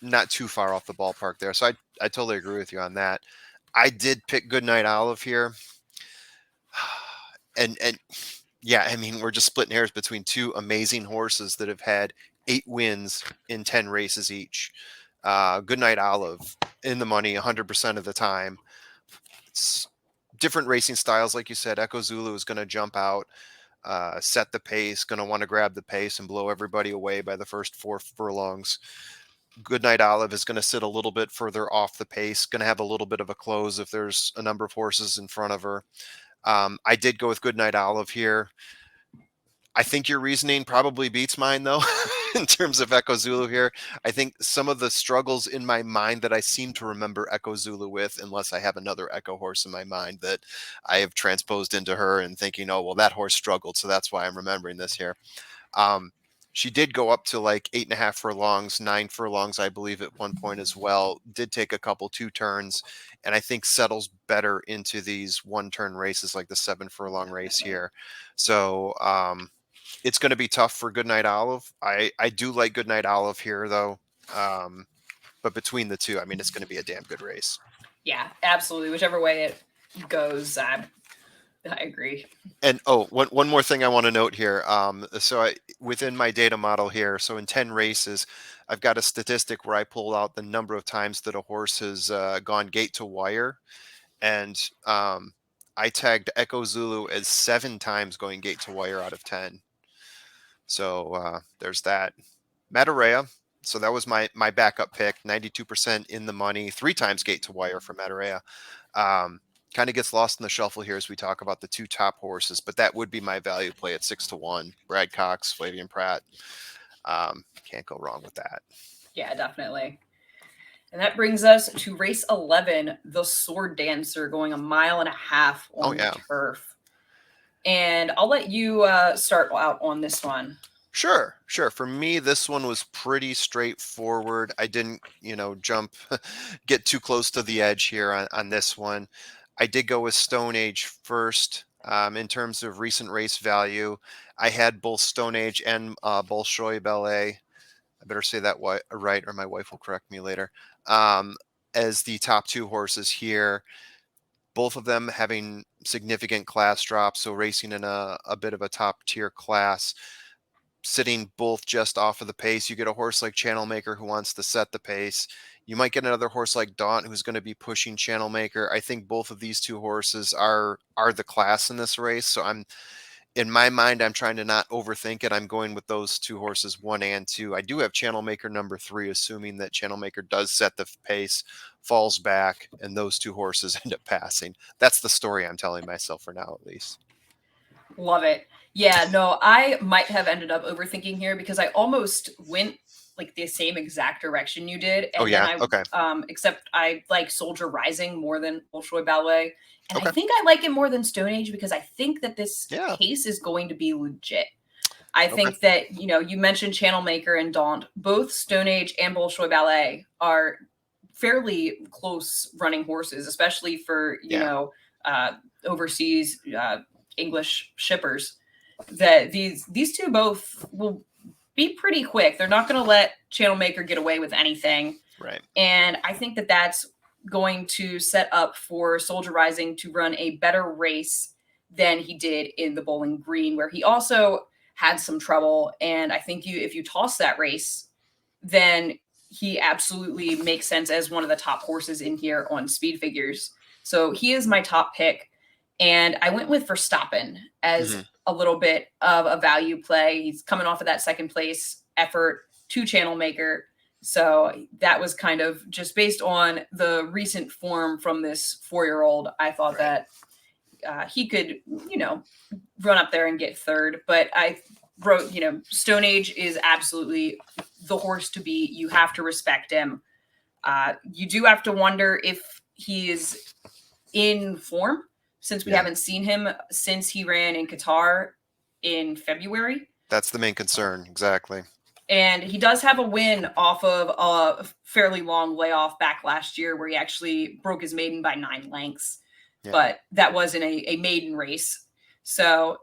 not too far off the ballpark there. So I totally agree with you on that. I did pick Goodnight Olive here. And yeah, I mean, we're just splitting hairs between two amazing horses that have had 8 wins in 10 races each. Goodnight Olive in the money 100% of the time. It's different racing styles, like you said. Echo Zulu is going to jump out, set the pace, going to want to grab the pace and blow everybody away by the first 4 furlongs. Goodnight Olive is going to sit a little bit further off the pace, going to have a little bit of a close if there's a number of horses in front of her. I did go with Goodnight Olive here. I think your reasoning probably beats mine, though, in terms of Echo Zulu here. I think some of the struggles in my mind that I seem to remember Echo Zulu with, unless I have another Echo horse in my mind that I have transposed into her and thinking, oh, well, that horse struggled, so that's why I'm remembering this here. She did go up to like 8.5 furlongs, 9 furlongs, I believe, at one point as well. Did take a couple 2 turns, and I think settles better into these 1-turn races like the 7 furlong race here. So it's going to be tough for Goodnight Olive. I do like Goodnight Olive here, though. But between the two, I mean, it's going to be a damn good race. Yeah, absolutely. Whichever way it goes, I agree. And one more thing I want to note here. Within my data model here, so in 10 races, I've got a statistic where I pull out the number of times that a horse has gone gate to wire, and I tagged Echo Zulu as 7 times going gate to wire out of 10. So there's that. Matarea. So that was my backup pick, 92% in the money, 3 times gate to wire for Matarea. Kind of gets lost in the shuffle here as we talk about the 2 top horses, but that would be my value play at 6-1. Brad Cox, Flavian Pratt. Can't go wrong with that. Yeah, definitely. And that brings us to race 11, the Sword Dancer, going 1.5 miles on the turf. And I'll let you start out on this one. Sure. For me, this one was pretty straightforward. I didn't, jump, get too close to the edge here on this one. I did go with Stone Age first. In terms of recent race value, I had both Stone Age and Bolshoi Ballet. I better say that right, or my wife will correct me later. As the top two horses here, both of them having significant class drops, so racing in a bit of a top tier class, sitting both just off of the pace. You get a horse like Channel Maker who wants to set the pace. You might get another horse like Daunt who's going to be pushing Channel Maker. I think both of these two horses are the class in this race. So in my mind, I'm trying to not overthink it. I'm going with those two horses, 1 and 2. I do have Channel Maker number 3, assuming that Channel Maker does set the pace, falls back, and those two horses end up passing. That's the story I'm telling myself for now, at least. Love it. Yeah, no, I might have ended up overthinking here because I almost went like the same exact direction you did. And Okay. Except I like Soldier Rising more than Bolshoi Ballet. And Okay. I think I like it more than Stone Age because I think that this case is going to be legit. I think that, you mentioned Channel Maker and Daunt. Both Stone Age and Bolshoi Ballet are fairly close running horses, especially for, overseas English shippers. That these two both will be pretty quick. They're not going to let Channel Maker get away with anything. Right. And I think that that's going to set up for Soldier Rising to run a better race than he did in the Bowling Green, where he also had some trouble. And I think if you toss that race, then he absolutely makes sense as one of the top horses in here on speed figures. So he is my top pick. And I went with Verstappen as a little bit of a value play. He's coming off of that second place effort to Channel Maker. So that was kind of just based on the recent form from this 4-year-old. I thought that he could, run up there and get third. But I wrote, Stone Age is absolutely the horse to beat. You have to respect him. You do have to wonder if he is in form, since we haven't seen him since he ran in Qatar in February. That's the main concern. Exactly. And he does have a win off of a fairly long layoff back last year where he actually broke his maiden by 9 lengths. Yeah. But that was in a maiden race. So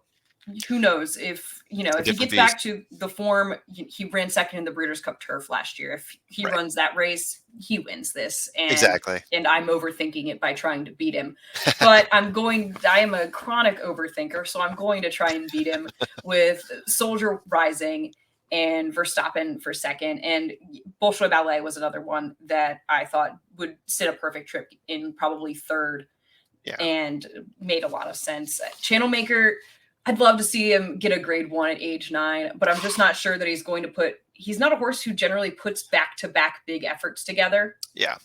who knows if he gets back to the form. He ran second in the Breeders' Cup Turf last year. If he runs that race, he wins this. And, exactly. And I'm overthinking it by trying to beat him. But I am a chronic overthinker, so I'm going to try and beat him with Soldier Rising and Verstappen for second. And Bolshoi Ballet was another one that I thought would sit a perfect trip in probably third. Yeah. And made a lot of sense. Channel Maker, I'd love to see him get a grade 1 at age 9, but I'm just not sure that he's not a horse who generally puts back-to-back big efforts together. Yeah.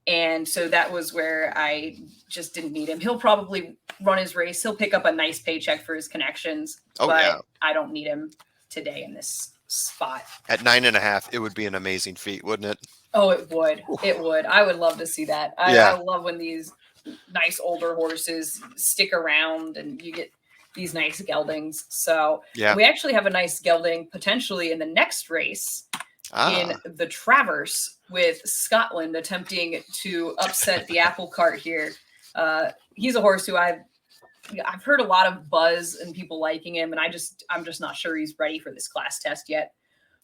And so that was where I just didn't need him. He'll probably run his race. He'll pick up a nice paycheck for his connections. But I don't need him today in this spot. At 9.5, it would be an amazing feat, wouldn't it? Oh, it would. Ooh. It would. I would love to see that. I love when these nice older horses stick around and you get these nice geldings. So we actually have a nice gelding potentially in the next race in the Travers with Scotland attempting to upset the apple cart here. He's a horse who I've heard a lot of buzz and people liking him, and I'm just not sure he's ready for this class test yet.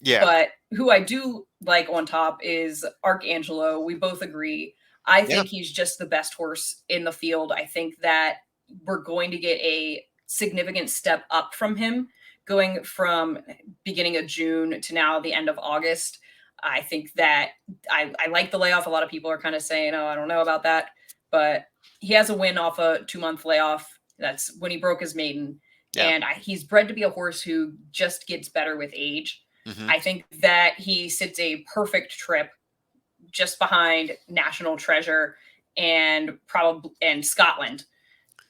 Yeah. But who I do like on top is Arcangelo. We both agree. I think he's just the best horse in the field. I think that we're going to get a significant step up from him going from beginning of June to now the end of August. I think that I like the layoff. A lot of people are kind of saying, oh, I don't know about that. But he has a win off a 2-month layoff. That's when he broke his maiden. Yeah. And he's bred to be a horse who just gets better with age. Mm-hmm. I think that he sits a perfect trip just behind National Treasure and Scotland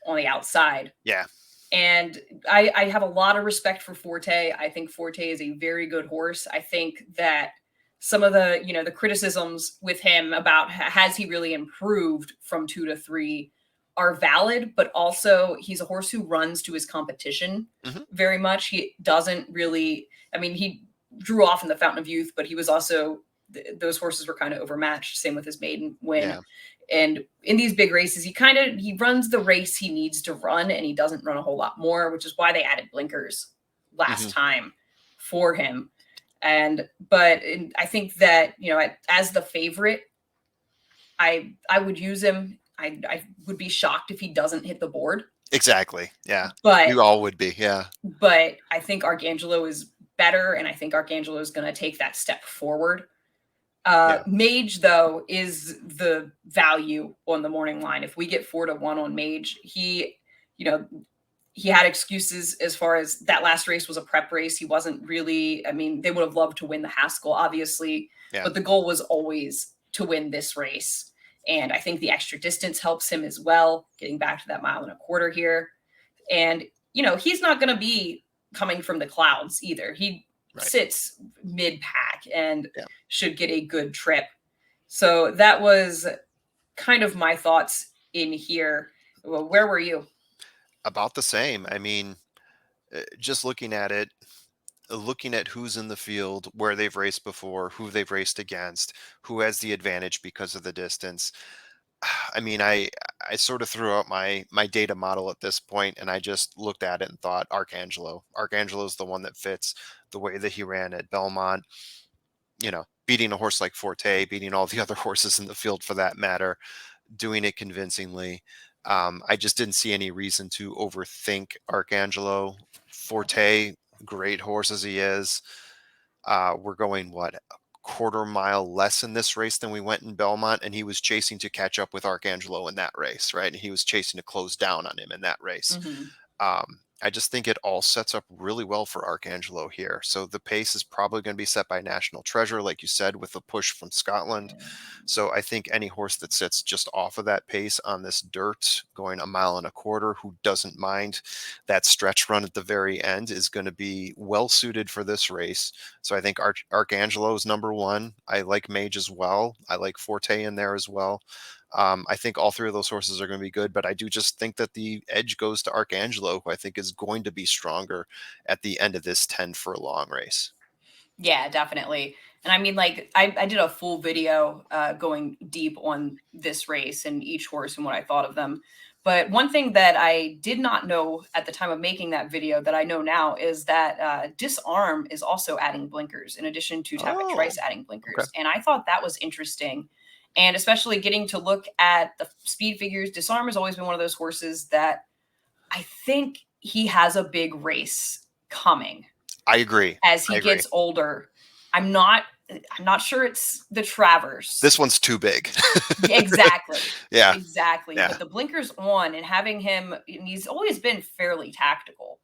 on the outside. Yeah. And I have a lot of respect for Forte. I think Forte is a very good horse. I think that some of the, the criticisms with him about has he really improved from 2 to 3 are valid, but also he's a horse who runs to his competition very much. He doesn't really, I mean, he drew off in the Fountain of Youth, but he was also, those horses were kind of overmatched. Same with his maiden win. Yeah. And in these big races, he runs the race he needs to run, and he doesn't run a whole lot more, which is why they added blinkers last time for him. But I think that, you know, as the favorite, I would use him. I would be shocked if he doesn't hit the board. Exactly. Yeah. But You all would be. Yeah. But I think Arcangelo is better, and I think Arcangelo is going to take that step forward. Mage, though, is the value on the morning line. If we get 4-1 on Mage, he had excuses as far as that last race was a prep race. He wasn't really, I mean, they would have loved to win the Haskell, obviously, but the goal was always to win this race. And I think the extra distance helps him as well, getting back to that 1.25 miles here. And, you know, he's not going to be coming from the clouds either. He sits mid-pack and should get a good trip. So that was kind of my thoughts in here. Well, where were you? About the same. I mean, just looking at it, looking at who's in the field, where they've raced before, who they've raced against, who has the advantage because of the distance. I mean, I sort of threw out my data model at this point, and I just looked at it and thought Arcangelo. Arcangelo is the one that fits the way that he ran at Belmont. You know, beating a horse like Forte, beating all the other horses in the field for that matter, doing it convincingly. I just didn't see any reason to overthink Arcangelo. Forte, great horse as he is. We're going, what, a quarter mile less in this race than we went in Belmont, and he was chasing to catch up with Arcangelo in that race, right? And he was chasing to close down on him in that race. I just think it all sets up really well for Arcangelo here. So the pace is probably going to be set by National Treasure, like you said, with the push from Scotland. So I think any horse that sits just off of that pace on this dirt, going 1.25 miles, who doesn't mind that stretch run at the very end, is going to be well suited for this race. So I think Arcangelo is number one. I like Mage as well. I like Forte in there as well. I think all three of those horses are going to be good, but I do just think that the edge goes to Arcangelo, who I think is going to be stronger at the end of this 10 furlong race. Yeah, definitely. And I mean, like, I did a full video going deep on this race and each horse and what I thought of them. But one thing that I did not know at the time of making that video that I know now is that Disarm is also adding blinkers in addition to Tapit Trice adding blinkers. Okay. And I thought that was interesting. And especially getting to look at the speed figures, Disarm has always been one of those horses that I think he has a big race coming. I agree. As he gets older. I'm not sure it's the Travers. This one's too big. Exactly. Yeah. Exactly. Yeah. But the blinkers on and having him, and he's always been fairly tactical.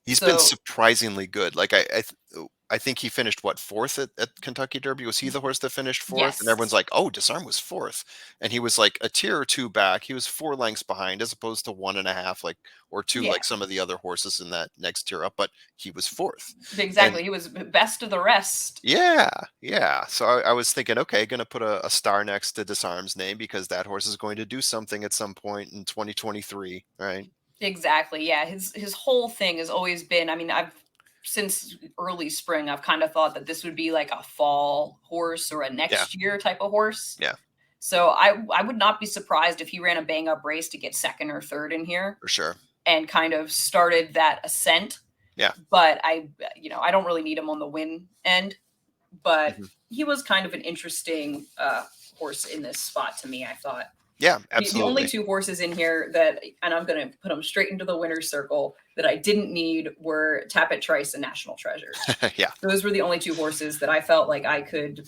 He's been surprisingly good. Like I think he finished fourth at Kentucky Derby. Was he the horse that finished fourth? Yes. And everyone's like, oh, Disarm was fourth. And he was like a tier or two back. He was 4 lengths behind as opposed to 1.5, or 2, like some of the other horses in that next tier up, but he was fourth. Exactly. And he was best of the rest. Yeah. Yeah. So I was thinking, okay, going to put a star next to Disarm's name because that horse is going to do something at some point in 2023. Right. Exactly. Yeah. His whole thing has always been, I mean, since early spring, I've kind of thought that this would be like a fall horse or a next year type of horse. Yeah. So I would not be surprised if he ran a bang up race to get second or third in here. For sure. And kind of started that ascent. Yeah. But I don't really need him on the win end, but he was kind of an interesting horse in this spot to me, I thought. Yeah, absolutely. The only 2 horses in here that, and I'm going to put them straight into the winner's circle, that I didn't need were Tapit Trice and National Treasure. Yeah. Those were the only 2 horses that I felt like I could,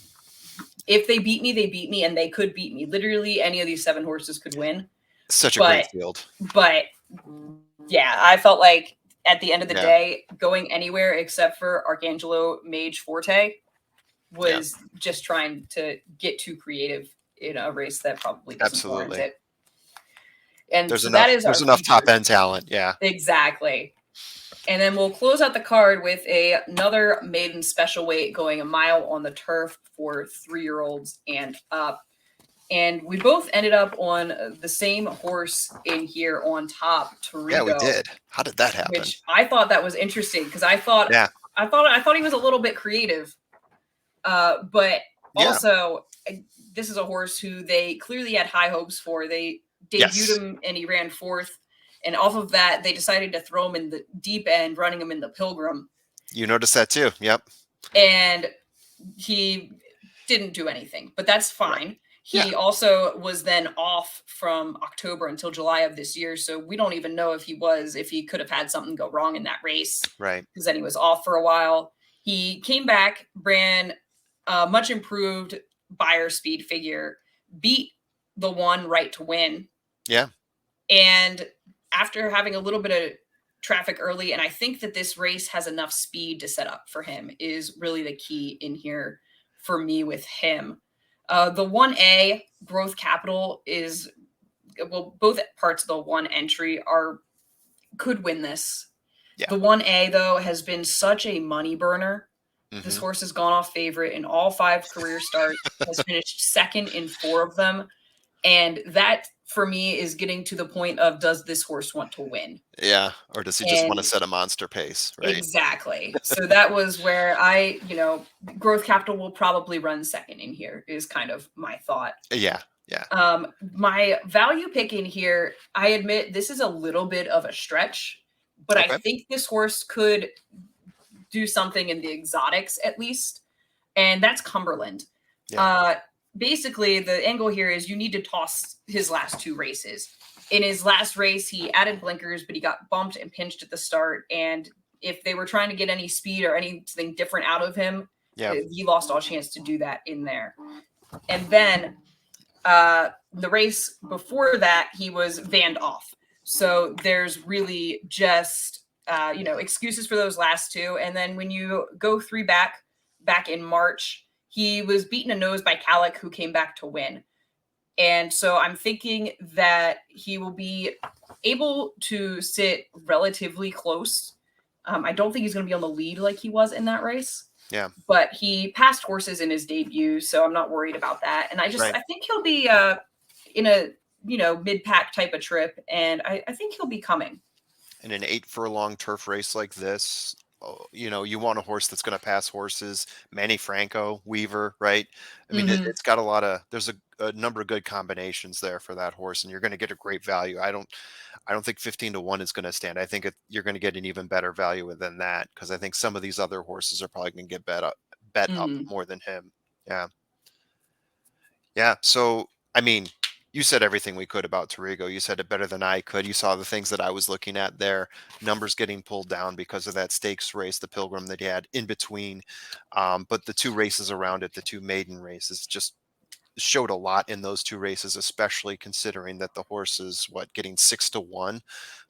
if they beat me, they beat me, and they could beat me. Literally any of these 7 horses could win. Such a great field. But yeah, I felt like at the end of the day, going anywhere except for Arcangelo, Mage, Forte was just trying to get too creative in a race that probably doesn't warrant it. And there's enough top end talent. Yeah, exactly. And then we'll close out the card with another maiden special weight going 1 mile on the turf for 3-year-olds and up. And we both ended up on the same horse in here on top, Torrigo. Yeah, we did. How did that happen? Which I thought that was interesting because I thought he was a little bit creative. But also, this is a horse who they clearly had high hopes for. They debuted him and he ran fourth. And off of that, they decided to throw him in the deep end, running him in the Pilgrim. You noticed that too. Yep. And he didn't do anything, but that's fine. Right. He also was then off from October until July of this year. So we don't even know if he could have had something go wrong in that race. Right. Because then he was off for a while. He came back, ran much improved buyer speed figure, beat the one Right to Win. Yeah. And after having a little bit of traffic early, and I think that this race has enough speed to set up for him is really the key in here for me with him. The 1A Growth Capital is, well, both parts of the one entry could win this. Yeah. The 1A, though, has been such a money burner. Mm-hmm. This horse has gone off favorite in all 5 career starts, has finished second in 4 of them. And that, for me, is getting to the point of, does this horse want to win? Yeah. Or does he just want to set a monster pace? Right? Exactly. So that was where Growth Capital will probably run second in here is kind of my thought. Yeah. Yeah. My value pick in here, I admit this is a little bit of a stretch, but I think this horse could do something in the exotics at least. And that's Cumberland. Yeah. Basically, the angle here is you need to toss his last 2 races. In his last race, he added blinkers, but he got bumped and pinched at the start. And if they were trying to get any speed or anything different out of him, he lost all chance to do that in there. And then the race before that, he was vanned off. So there's really just, excuses for those last 2. And then when you go 3 back in March, he was beaten a nose by Calic, who came back to win. And so I'm thinking that he will be able to sit relatively close. I don't think he's going to be on the lead like he was in that race. Yeah. But he passed horses in his debut, so I'm not worried about that. And I think he'll be in a, mid-pack type of trip, and I think he'll be coming. In an 8 furlong turf race like this, you want a horse that's going to pass horses. Manny Franco, Weaver, right? I mean, it's got there's a number of good combinations there for that horse, and you're going to get a great value. I don't think 15-1 is going to stand. I think you're going to get an even better value than that, because I think some of these other horses are probably going to get bet up more than him. Yeah. Yeah. So, I mean, you said everything we could about Torrigo. You said it better than I could. You saw the things that I was looking at there. Numbers getting pulled down because of that stakes race, the Pilgrim that he had in between. But the 2 races around it, the 2 maiden races, just showed a lot in those 2 races, especially considering that the horse is getting 6-1,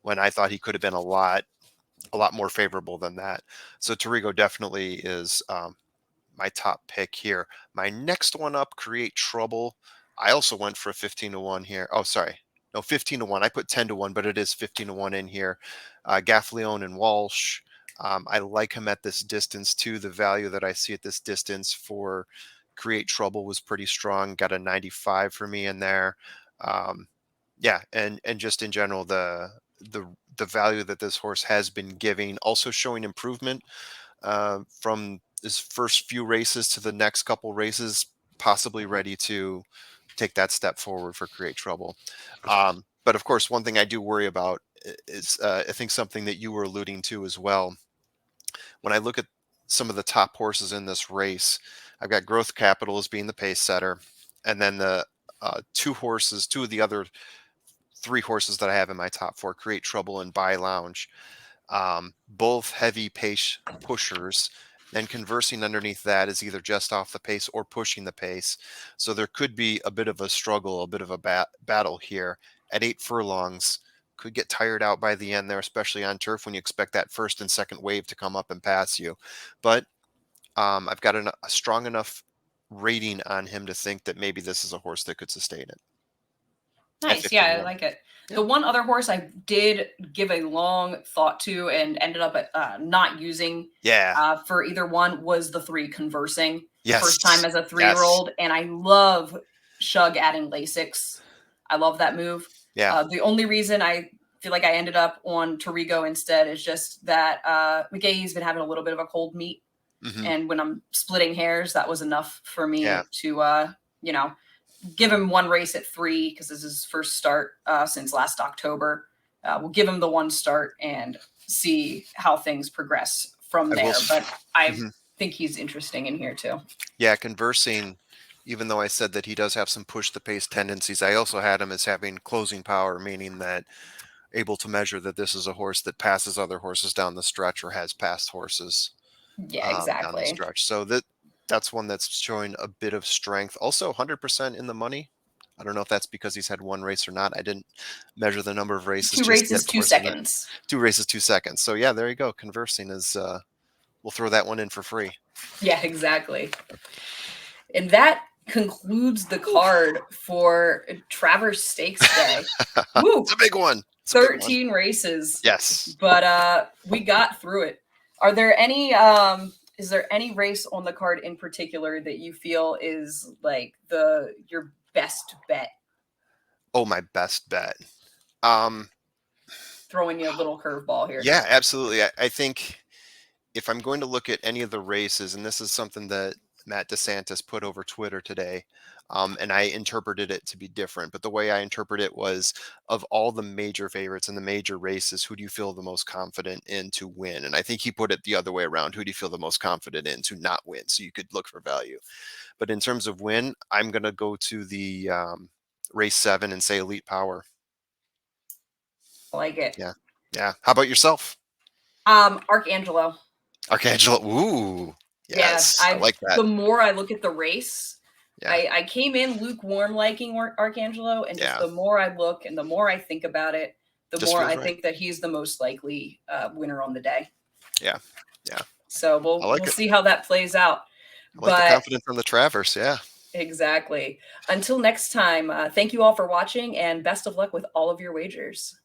when I thought he could have been a lot more favorable than that. So Torrigo definitely is my top pick here. My next one up, Create Trouble. I also went for a 15-1 here. Oh, sorry. No, 15-1. I put 10-1, but it is 15-1 in here. Gaffleone and Walsh. I like him at this distance too. The value that I see at this distance for Create Trouble was pretty strong. Got a 95 for me in there. And just in general, the value that this horse has been giving, also showing improvement from his first few races to the next couple races, possibly ready to take that step forward for Create Trouble. But of course, one thing I do worry about is I think something that you were alluding to as well. When I look at some of the top horses in this race, I've got Growth Capital as being the pace setter, and then the 2 of the other 3 horses that I have in my top 4, Create Trouble and Buy Lounge, both heavy pace pushers. And conversing underneath that is either just off the pace or pushing the pace. So there could be a bit of a struggle, a bit of a battle here. At 8 furlongs, could get tired out by the end there, especially on turf when you expect that first and second wave to come up and pass you. But I've got a strong enough rating on him to think that maybe this is a horse that could sustain it. Nice. Yeah, I like it. The one other horse I did give a long thought to and ended up not using for either one was the 3 Conversing. Yes. First time as a 3-year-old. And I love Shug adding Lasix. I love that move. Yeah. The only reason I feel like I ended up on Torrigo instead is just that McGahee's been having a little bit of a cold meet. Mm-hmm. And when I'm splitting hairs, that was enough for me to, give him one race at 3 because this is his first start since last October. We'll give him the one start and see how things progress from there. But I think he's interesting in here too. Yeah, conversing, even though I said that he does have some push the pace tendencies, I also had him as having closing power, meaning that able to measure that this is a horse that passes other horses down the stretch or has passed horses down the stretch. So that's one that's showing a bit of strength. Also 100% in the money. I don't know if that's because he's had one race or not. I didn't measure the number of races. 2 races, 2 seconds. 2 races, 2 seconds. So yeah, there you go. Conversing is, we'll throw that one in for free. Yeah, exactly. And that concludes the card for Travers Stakes Day. Woo! It's a big one. 13 races. Yes. But we got through it. Are there any is there any race on the card in particular that you feel is like your best bet? Oh, my best bet. Throwing you a little curveball here. Yeah, absolutely. I think if I'm going to look at any of the races, and this is something that Matt DeSantis put over Twitter today, and I interpreted it to be different, but the way I interpret it was, of all the major favorites in the major races, who do you feel the most confident in to win? And I think he put it the other way around. Who do you feel the most confident in to not win? So you could look for value. But in terms of win, I'm going to go to the race 7 and say Elite Power. I like it. Yeah. Yeah. How about yourself? Archangelo. Ooh. Yes. I like that. The more I look at the race, I came in lukewarm liking Archangelo, and just the more I look and the more I think about it, the more I think that he's the most likely winner on the day. Yeah. Yeah. So we'll see how that plays out. I like the confidence on the Travers. Yeah. Exactly. Until next time, thank you all for watching, and best of luck with all of your wagers.